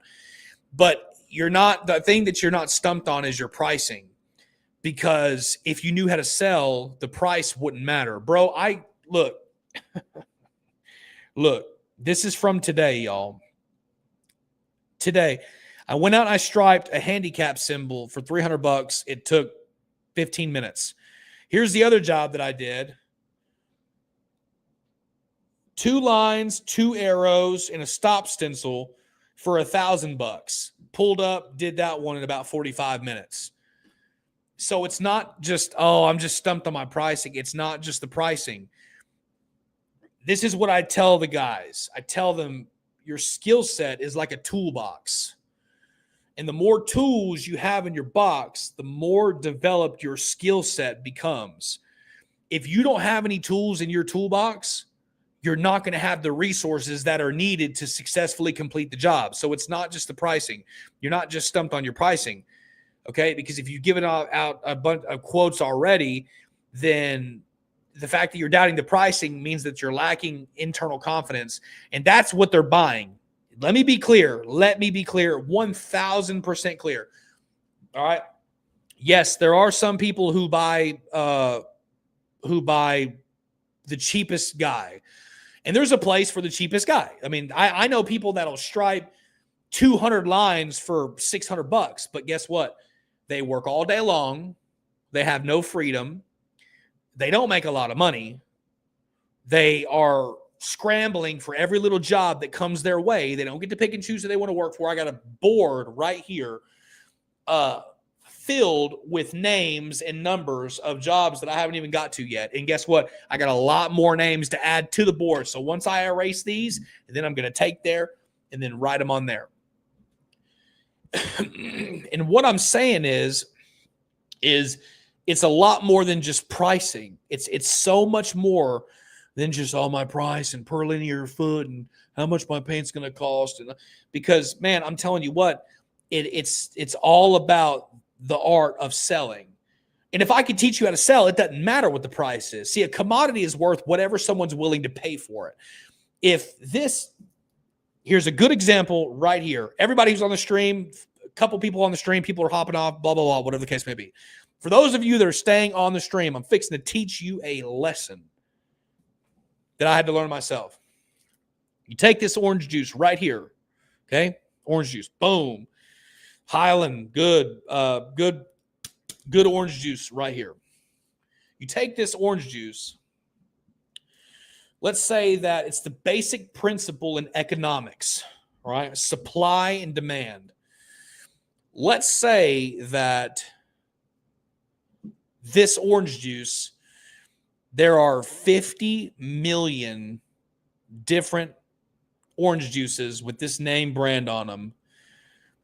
But the thing that you're not stumped on is your pricing. Because if you knew how to sell, the price wouldn't matter. Bro, look, this is from today, y'all. Today, I went out and I striped a handicap symbol for $300. It took 15 minutes. Here's the other job that I did. 2 lines, 2 arrows, and a stop stencil for $1,000. Pulled up, did that one in about 45 minutes. So it's not just, I'm just stumped on my pricing. It's not just the pricing. This is what I tell the guys. I tell them your skill set is like a toolbox. And the more tools you have in your box, the more developed your skill set becomes. If you don't have any tools in your toolbox, you're not going to have the resources that are needed to successfully complete the job. So it's not just the pricing. You're not just stumped on your pricing. Okay, because if you've given out a bunch of quotes already, then the fact that you're doubting the pricing means that you're lacking internal confidence, and that's what they're buying. Let me be clear. 1,000% clear. All right. Yes, there are some people who buy the cheapest guy, and there's a place for the cheapest guy. I mean, I know people that'll stripe 200 lines for $600, but guess what? They work all day long. They have no freedom. They don't make a lot of money. They are scrambling for every little job that comes their way. They don't get to pick and choose who they want to work for. I got a board right here filled with names and numbers of jobs that I haven't even got to yet. And guess what? I got a lot more names to add to the board. So once I erase these, then I'm going to take there and then write them on there. And what I'm saying is it's a lot more than just pricing. It's so much more than just my price and per linear foot and how much my paint's going to cost. And because, man, I'm telling you what, it's all about the art of selling. And if I could teach you how to sell, it doesn't matter what the price is. See, a commodity is worth whatever someone's willing to pay for it. Here's a good example right here. Everybody who's on the stream, a couple people on the stream, people are hopping off, blah, blah, blah, whatever the case may be. For those of you that are staying on the stream, I'm fixing to teach you a lesson that I had to learn myself. You take this orange juice right here, okay? Orange juice, boom. Highland, good orange juice right here. You take this orange juice. Let's say that it's the basic principle in economics, right? Supply and demand. Let's say that this orange juice, there are 50 million different orange juices with this name brand on them,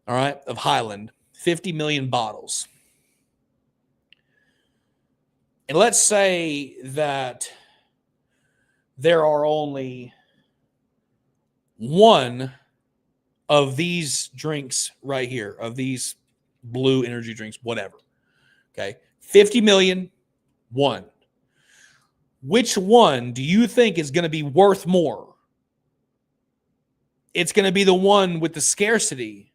all right, of Highland, 50 million bottles. And let's say that there are only one of these drinks right here, of these blue energy drinks, whatever. Okay. 50 million, one. Which one do you think is going to be worth more? It's going to be the one with the scarcity.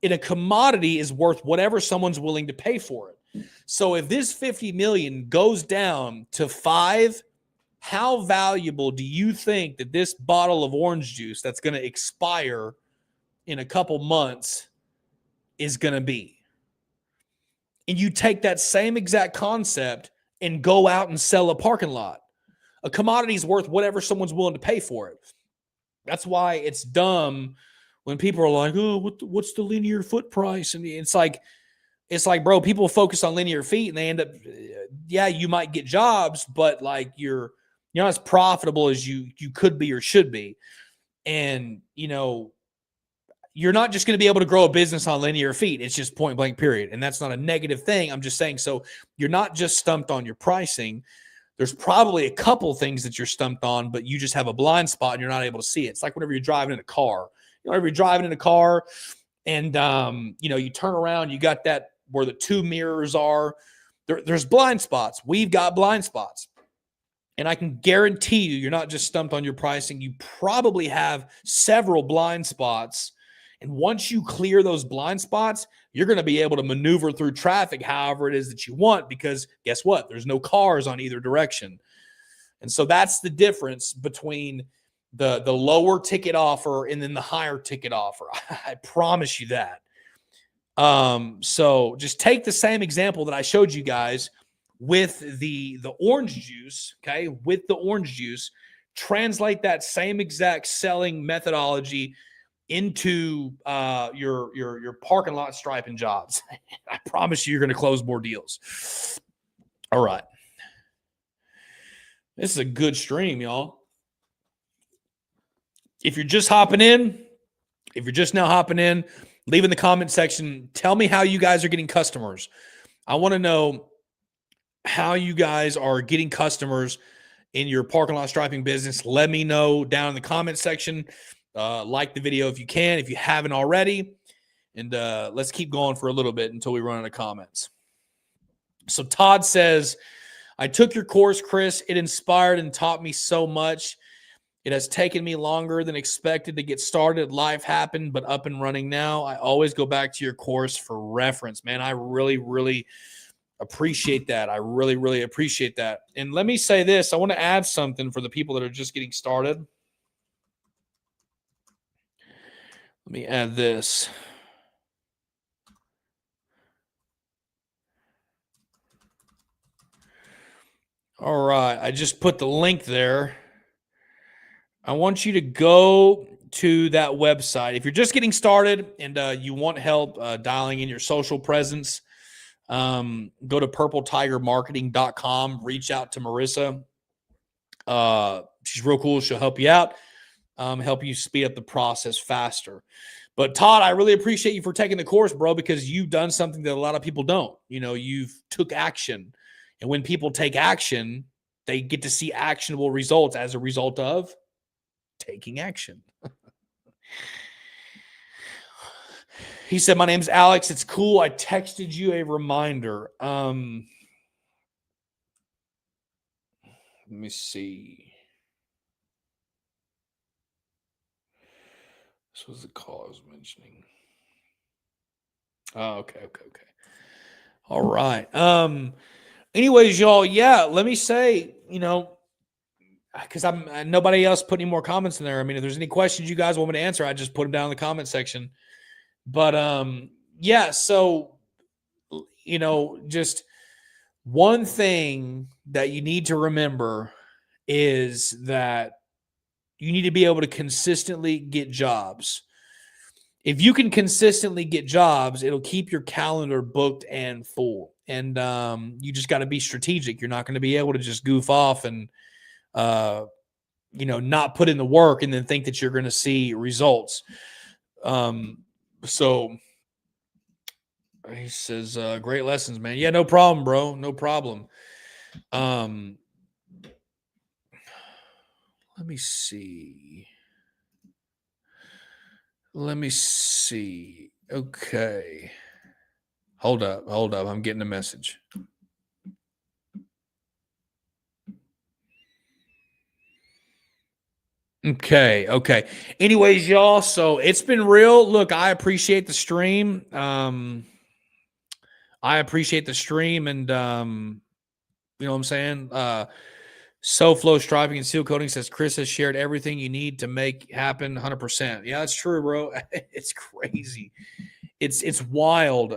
In a commodity is worth whatever someone's willing to pay for it. So if this 50 million goes down to 5, how valuable do you think that this bottle of orange juice that's going to expire in a couple months is going to be. And you take that same exact concept and go out and sell a parking lot. A commodity is worth whatever someone's willing to pay for it. That's why it's dumb when people are like, oh, what's the linear foot price? And it's like, bro, people focus on linear feet and they end up, yeah, you might get jobs, but like you're not as profitable as you could be or should be. And, you know, you're not just going to be able to grow a business on linear feet. It's just point blank period. And that's not a negative thing. I'm just saying, so you're not just stumped on your pricing. There's probably a couple things that you're stumped on, but you just have a blind spot and you're not able to see it. It's like whenever you're driving in a car. You know, whenever you're driving in a car and, you know, you turn around, you got that where the two mirrors are. There's blind spots. We've got blind spots. And I can guarantee you're not just stumped on your pricing. You probably have several blind spots. And once you clear those blind spots, you're going to be able to maneuver through traffic however it is that you want, because guess what? There's no cars on either direction. And so that's the difference between the lower ticket offer and then the higher ticket offer. I promise you that. So just take the same example that I showed you guys with the orange juice, okay? With the orange juice, translate that same exact selling methodology into your parking lot striping jobs. I promise you're going to close more deals. All right. This is a good stream, y'all. If you're just hopping in, if you're just now hopping in, leave in the comment section. Tell me how you guys are getting customers. I want to know how you guys are getting customers in your parking lot striping business. Let me know down in the comment section. Like the video if you can, if you haven't already. And let's keep going for a little bit until we run out of comments. So Todd says, I took your course, Chris. It inspired and taught me so much. It has taken me longer than expected to get started. Life happened, but up and running now. I always go back to your course for reference. Man, I really, really appreciate that. I really, really appreciate that. And let me say this. I want to add something for the people that are just getting started. Let me add this. All right. I just put the link there. I want you to go to that website. If you're just getting started and you want help dialing in your social presence, go to purpletigermarketing.com. Reach out to Marissa. She's real cool. She'll help you out. Help you speed up the process faster. But Todd, I really appreciate you for taking the course, bro, because you've done something that a lot of people don't. You know, you've took action. And when people take action, they get to see actionable results as a result of taking action. He said, my name's Alex. It's cool. I texted you a reminder. Let me see. This was the call I was mentioning. Oh, okay. All right. Anyways, y'all, yeah, let me say, you know, because nobody else put any more comments in there. I mean, if there's any questions you guys want me to answer, I just put them down in the comment section. But yeah, so, you know, just one thing that you need to remember is that you need to be able to consistently get jobs. If you can consistently get jobs, it'll keep your calendar booked and full. And you just got to be strategic. You're not going to be able to just goof off and, you know, not put in the work and then think that you're going to see results. So he says, great lessons, man. Yeah, no problem, bro. No problem. Let me see. Okay. Hold up. I'm getting a message. Okay. Anyways, y'all, so it's been real. Look, I appreciate the stream. And you know what I'm saying? SoFlow Striping and Seal Coating says Chris has shared everything you need to make happen 100%. Yeah, that's true, bro. It's crazy. It's wild.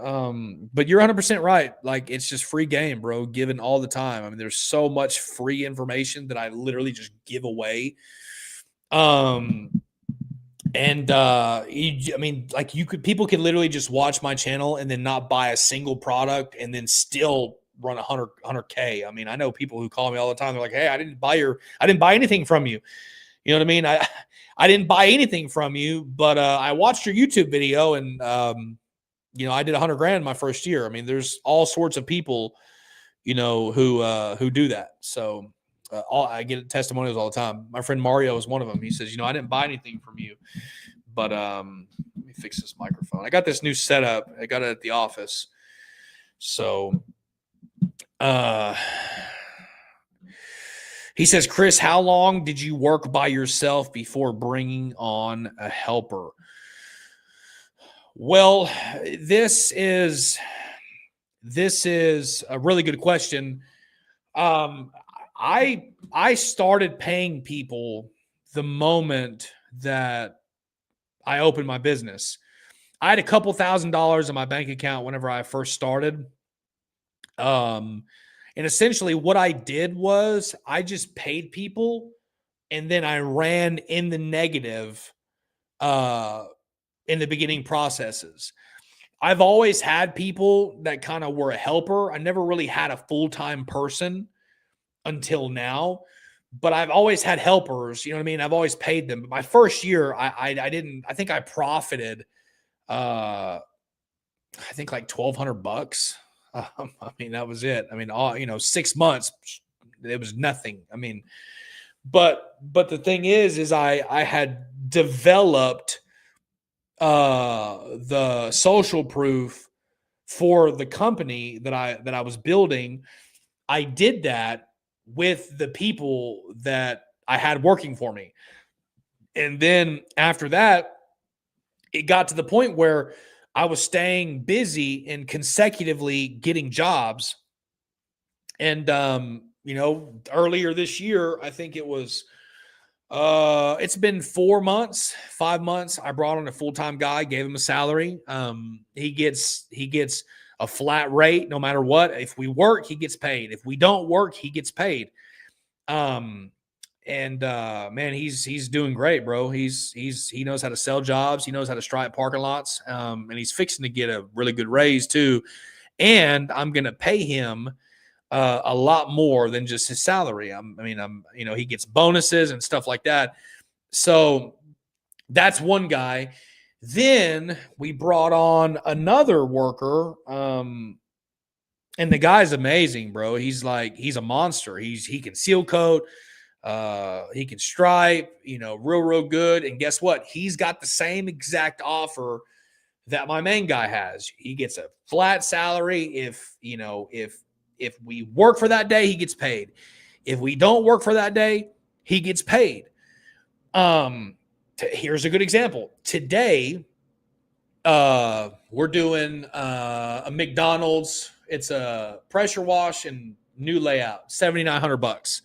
But you're 100% right. Like, it's just free game, bro, given all the time. I mean, there's so much free information that I literally just give away. I mean, like, people can literally just watch my channel and then not buy a single product and then still run 100K. I mean, I know people who call me all the time. They're like, "Hey, I didn't buy anything from you." You know what I mean? I didn't buy anything from you, but I watched your YouTube video and I did 100 grand my first year. I mean, there's all sorts of people, who do that. So I get testimonials all the time. My friend Mario is one of them. He says, I didn't buy anything from you, but let me fix this microphone. I got this new setup. I got it at the office. So he says, Chris, how long did you work by yourself before bringing on a helper? Well, this is a really good question. I started paying people the moment that I opened my business. I had a couple $1,000s in my bank account whenever I first started. And essentially what I did was I just paid people and then I ran in the negative in the beginning processes. I've always had people that kind of were a helper. I never really had a full-time person until now, but I've always had helpers, you know what I mean? I've always paid them. But my first year, I think I profited, I think like $1,200. I mean, that was it. I mean, 6 months, it was nothing. I mean, but the thing is I had developed the social proof for the company that I was building. I did that with the people that I had working for me. And then after that, it got to the point where I was staying busy and consecutively getting jobs. And, earlier this year, I think it was, it's been 4 months, 5 months. I brought on a full-time guy, gave him a salary. He gets a flat rate no matter what. If we work, he gets paid. If we don't work, he gets paid. Man, he's doing great, bro. He knows how to sell jobs. He knows how to stripe parking lots. And he's fixing to get a really good raise too. And I'm going to pay him a lot more than just his salary. He gets bonuses and stuff like that. So that's one guy. Then we brought on another worker. And the guy's amazing, bro. He's a monster. He can seal coat. He can stripe, real good. And guess what? He's got the same exact offer that my main guy has. He gets a flat salary. If we work for that day, he gets paid. If we don't work for that day, he gets paid. Here's a good example. Today, we're doing a McDonald's. It's a pressure wash and new layout, $7,900.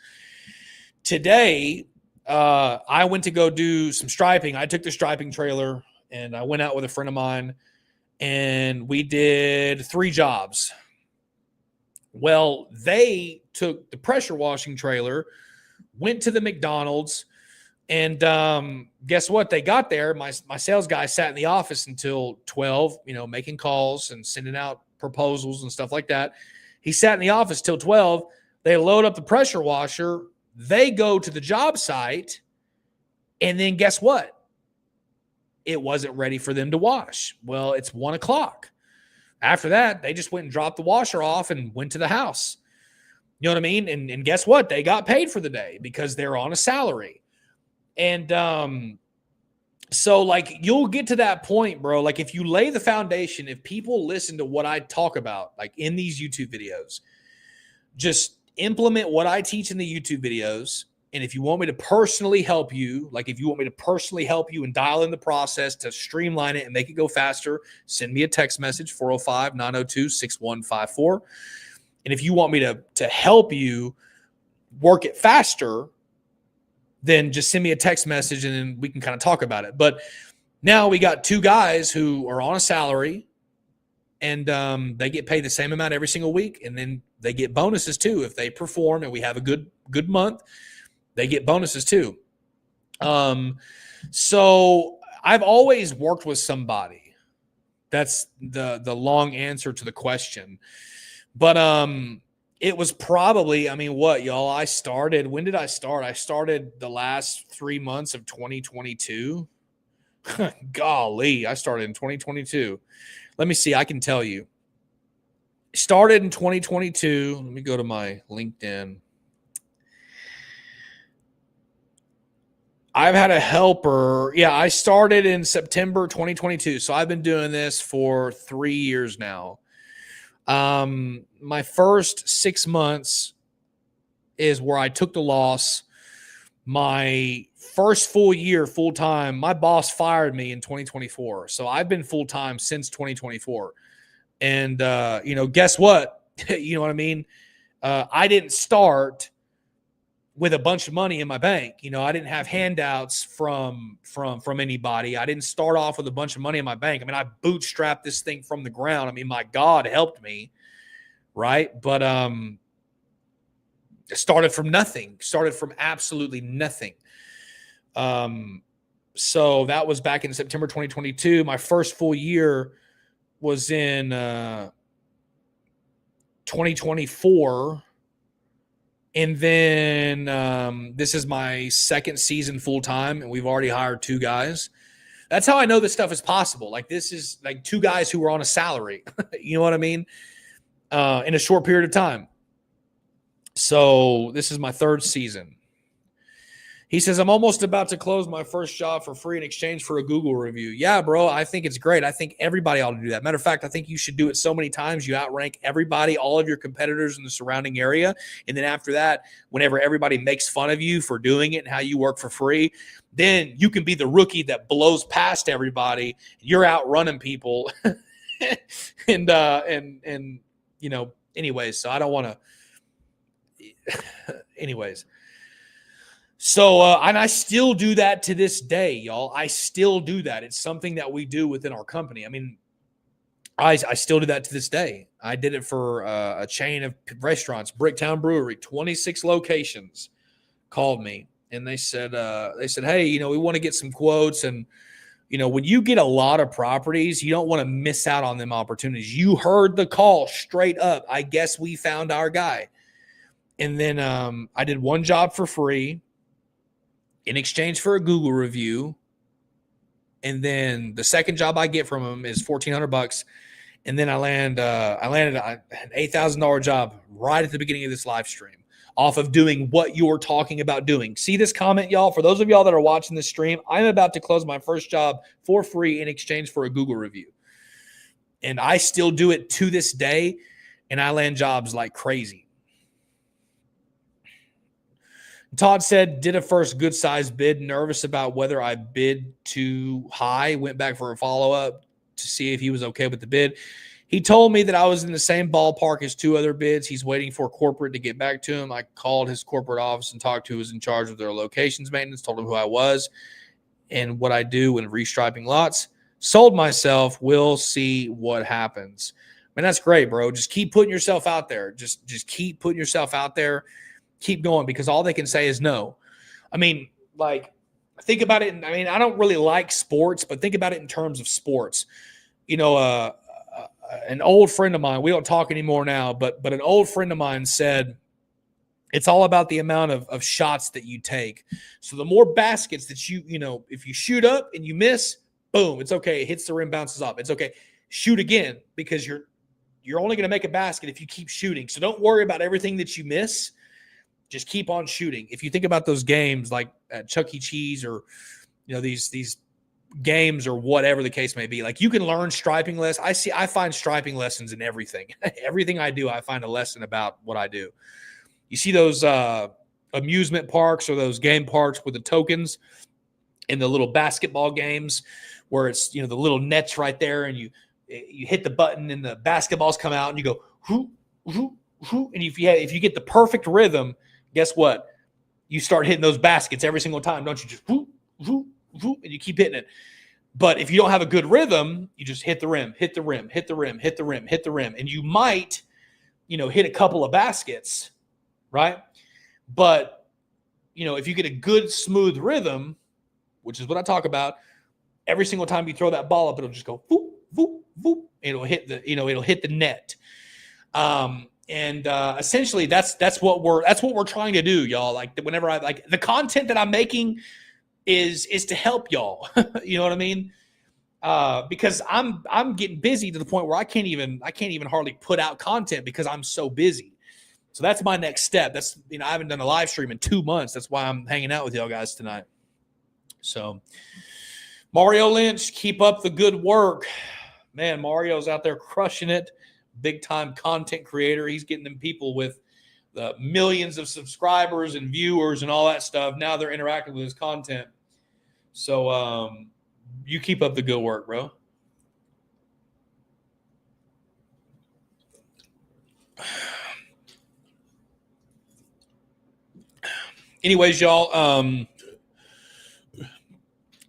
Today, I went to go do some striping. I took the striping trailer and I went out with a friend of mine and we did 3 jobs. Well, they took the pressure washing trailer, went to the McDonald's, and guess what? They got there. My sales guy sat in the office until 12, making calls and sending out proposals and stuff like that. He sat in the office till 12. They load up the pressure washer. They go to the job site, and then guess what? It wasn't ready for them to wash. Well, it's 1 o'clock. After that, they just went and dropped the washer off and went to the house. You know what I mean? And guess what? They got paid for the day because they're on a salary. And so you'll get to that point, bro. Like if you lay the foundation, if people listen to what I talk about, like in these YouTube videos, just implement what I teach in the YouTube videos. And if you want me to personally help you, and dial in the process to streamline it and make it go faster, send me a text message, 405-902-6154. And if you want me to help you work it faster, then just send me a text message and then we can kind of talk about it. But now we got 2 guys who are on a salary, and they get paid the same amount every single week, and then they get bonuses too. If they perform and we have a good month, they get bonuses too. So I've always worked with somebody. That's the long answer to the question. But it was probably, I mean, what, y'all? When did I start? I started the last 3 months of 2022. Golly, I started in 2022. Let me see. I can tell you. Started in 2022. Let me go to my LinkedIn. I've had a helper. Yeah, I started in September 2022. So I've been doing this for 3 years now. My first 6 months is where I took the loss. My first full year, full time, my boss fired me in 2024. So I've been full time since 2024. And, guess what? You know what I mean? I didn't start with a bunch of money in my bank. I didn't have handouts from anybody. I didn't start off with a bunch of money in my bank. I mean, I bootstrapped this thing from the ground. I mean, my God helped me, right? But started from nothing. Started from absolutely nothing. So that was back in September 2022. My first full year was in 2024. And then this is my second season full time, and we've already hired 2 guys. That's how I know this stuff is possible. Like, this is like 2 guys who were on a salary. You know what I mean? In a short period of time. So this is my 3rd season. He says, I'm almost about to close my first job for free in exchange for a Google review. Yeah, bro, I think it's great. I think everybody ought to do that. Matter of fact, I think you should do it so many times you outrank everybody, all of your competitors in the surrounding area. And then after that, whenever everybody makes fun of you for doing it and how you work for free, then you can be the rookie that blows past everybody. You're outrunning people. and anyways, so I don't want to anyways. So, and I still do that to this day, y'all. I still do that. It's something that we do within our company. I mean, I still do that to this day. I did it for a chain of restaurants, Bricktown Brewery, 26 locations, called me. And they said, hey, we want to get some quotes. And, when you get a lot of properties, you don't want to miss out on them opportunities. You heard the call straight up. I guess we found our guy. And then I did 1 job for free in exchange for a Google review. And then the second job I get from him is $1,400. And then I landed an $8,000 job right at the beginning of this live stream off of doing what you're talking about doing. See this comment, y'all? For those of y'all that are watching this stream, I'm about to close my first job for free in exchange for a Google review. And I still do it to this day, and I land jobs like crazy. Todd said, did a first good size bid, nervous about whether I bid too high, went back for a follow-up to see if he was okay with the bid. He told me that I was in the same ballpark as 2 other bids. He's waiting for corporate to get back to him. I called his corporate office and talked to who was in charge of their locations maintenance, told him who I was and what I do when restriping lots. Sold myself. We'll see what happens. Man, that's great, bro. Just keep putting yourself out there. Just keep putting yourself out there. Keep going, because all they can say is no. I mean, like, think about it. I mean, I don't really like sports, but think about it in terms of sports. An old friend of mine, we don't talk anymore now, but an old friend of mine said, it's all about the amount of shots that you take. So the more baskets that if you shoot up and you miss, boom, it's okay. It hits the rim, bounces off. It's okay. Shoot again, because you're only going to make a basket if you keep shooting. So don't worry about everything that you miss. Just keep on shooting. If you think about those games like at Chuck E. Cheese or, these games or whatever the case may be, like, you can learn striping lessons. I find striping lessons in everything. Everything I do, I find a lesson about what I do. You see those amusement parks or those game parks with the tokens in the little basketball games where it's, the little nets right there, and you hit the button and the basketballs come out and you go, hoo, hoo, hoo. And if you get the perfect rhythm, guess what? You start hitting those baskets every single time, don't you? Just whoop, whoop, whoop, and you keep hitting it. But if you don't have a good rhythm, you just hit the rim, hit the rim, hit the rim, hit the rim, hit the rim. And you might, hit a couple of baskets, right? But, if you get a good, smooth rhythm, which is what I talk about, every single time you throw that ball up, it'll just go whoop, whoop, whoop. It'll hit the net. Essentially that's what we're trying to do, y'all. Like whenever the content that I'm making is to help y'all. You know what I mean? Because I'm getting busy to the point where I can't even hardly put out content because I'm so busy. So that's my next step. That's, I haven't done a live stream in 2 months. That's why I'm hanging out with y'all guys tonight. So Mario Lynch, keep up the good work. Man, Mario's out there crushing it. Big time content creator. He's getting them people with the millions of subscribers and viewers and all that stuff. Now they're interacting with his content. So you keep up the good work, bro. Anyways, y'all,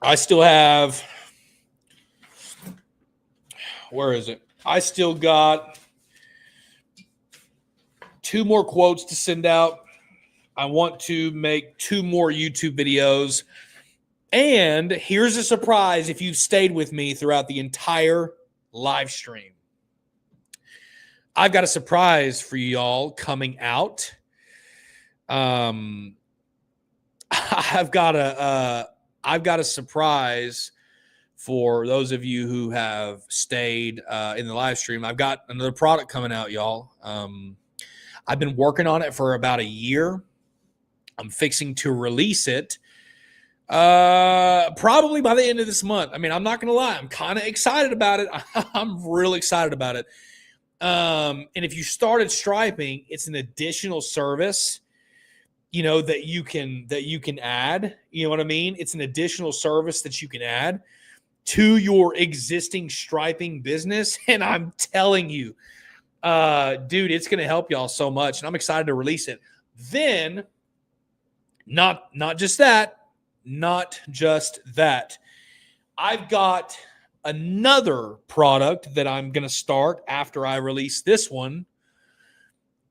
I still have, where is it? I still got 2 more quotes to send out. I want to make 2 more YouTube videos. And here's a surprise if you've stayed with me throughout the entire live stream. I've got a surprise for y'all coming out. I've got a surprise for those of you who have stayed in the live stream. I've got another product coming out, y'all. I've been working on it for about a year. I'm fixing to release it probably by the end of this month. I mean, I'm not going to lie. I'm kind of excited about it. I'm real excited about it. And if you started striping, it's an additional service, that you can add. You know what I mean? It's an additional service that you can add to your existing striping business. And I'm telling you, dude, it's going to help y'all so much. And I'm excited to release it. Then not just that, I've got another product that I'm going to start after I release this one.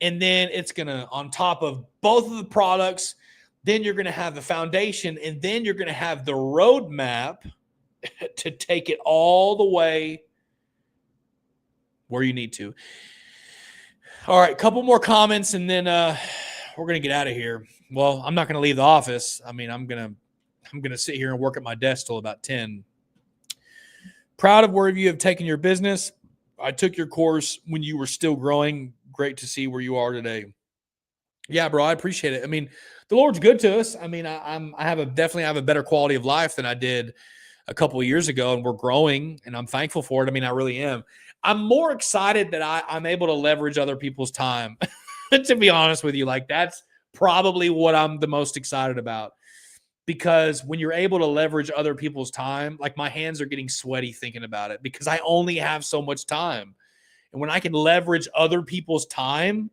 And then it's going to, on top of both of the products, then you're going to have the foundation, and then you're going to have the roadmap to take it all the way where you need to. All right, couple more comments, and then we're going to get out of here. Well, I'm not going to leave the office. I mean, I'm going to sit here and work at my desk till about 10. Proud of where you have taken your business. I took your course when you were still growing. Great to see where you are today. Yeah, bro, I appreciate it. I mean, the Lord's good to us. I mean, I definitely have a better quality of life than I did a couple of years ago, and we're growing, and I'm thankful for it. I mean, I really am. I'm more excited that I'm able to leverage other people's time. To be honest with you, like that's probably what I'm the most excited about. Because when you're able to leverage other people's time, like my hands are getting sweaty thinking about it because I only have so much time. And when I can leverage other people's time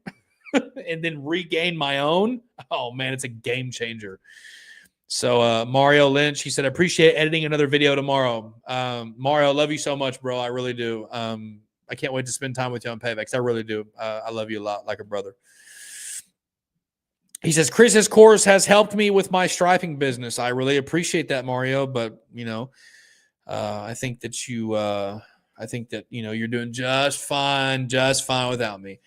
and then regain my own, oh man, it's a game changer. So Mario Lynch, he said, I appreciate editing another video tomorrow. Mario, I love you so much, bro. I really do. I can't wait to spend time with you on Payback. I really do. I love you a lot, like a brother. He says, Chris's course has helped me with my striping business. I really appreciate that, Mario. But, I think that you're doing just fine without me.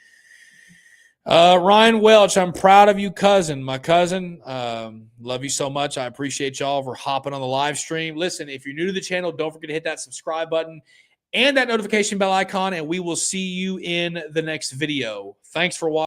Ryan Welch, I'm proud of you, cousin. My cousin, love you so much. I appreciate y'all for hopping on the live stream. Listen, if you're new to the channel, don't forget to hit that subscribe button and that notification bell icon, and we will see you in the next video. Thanks for watching.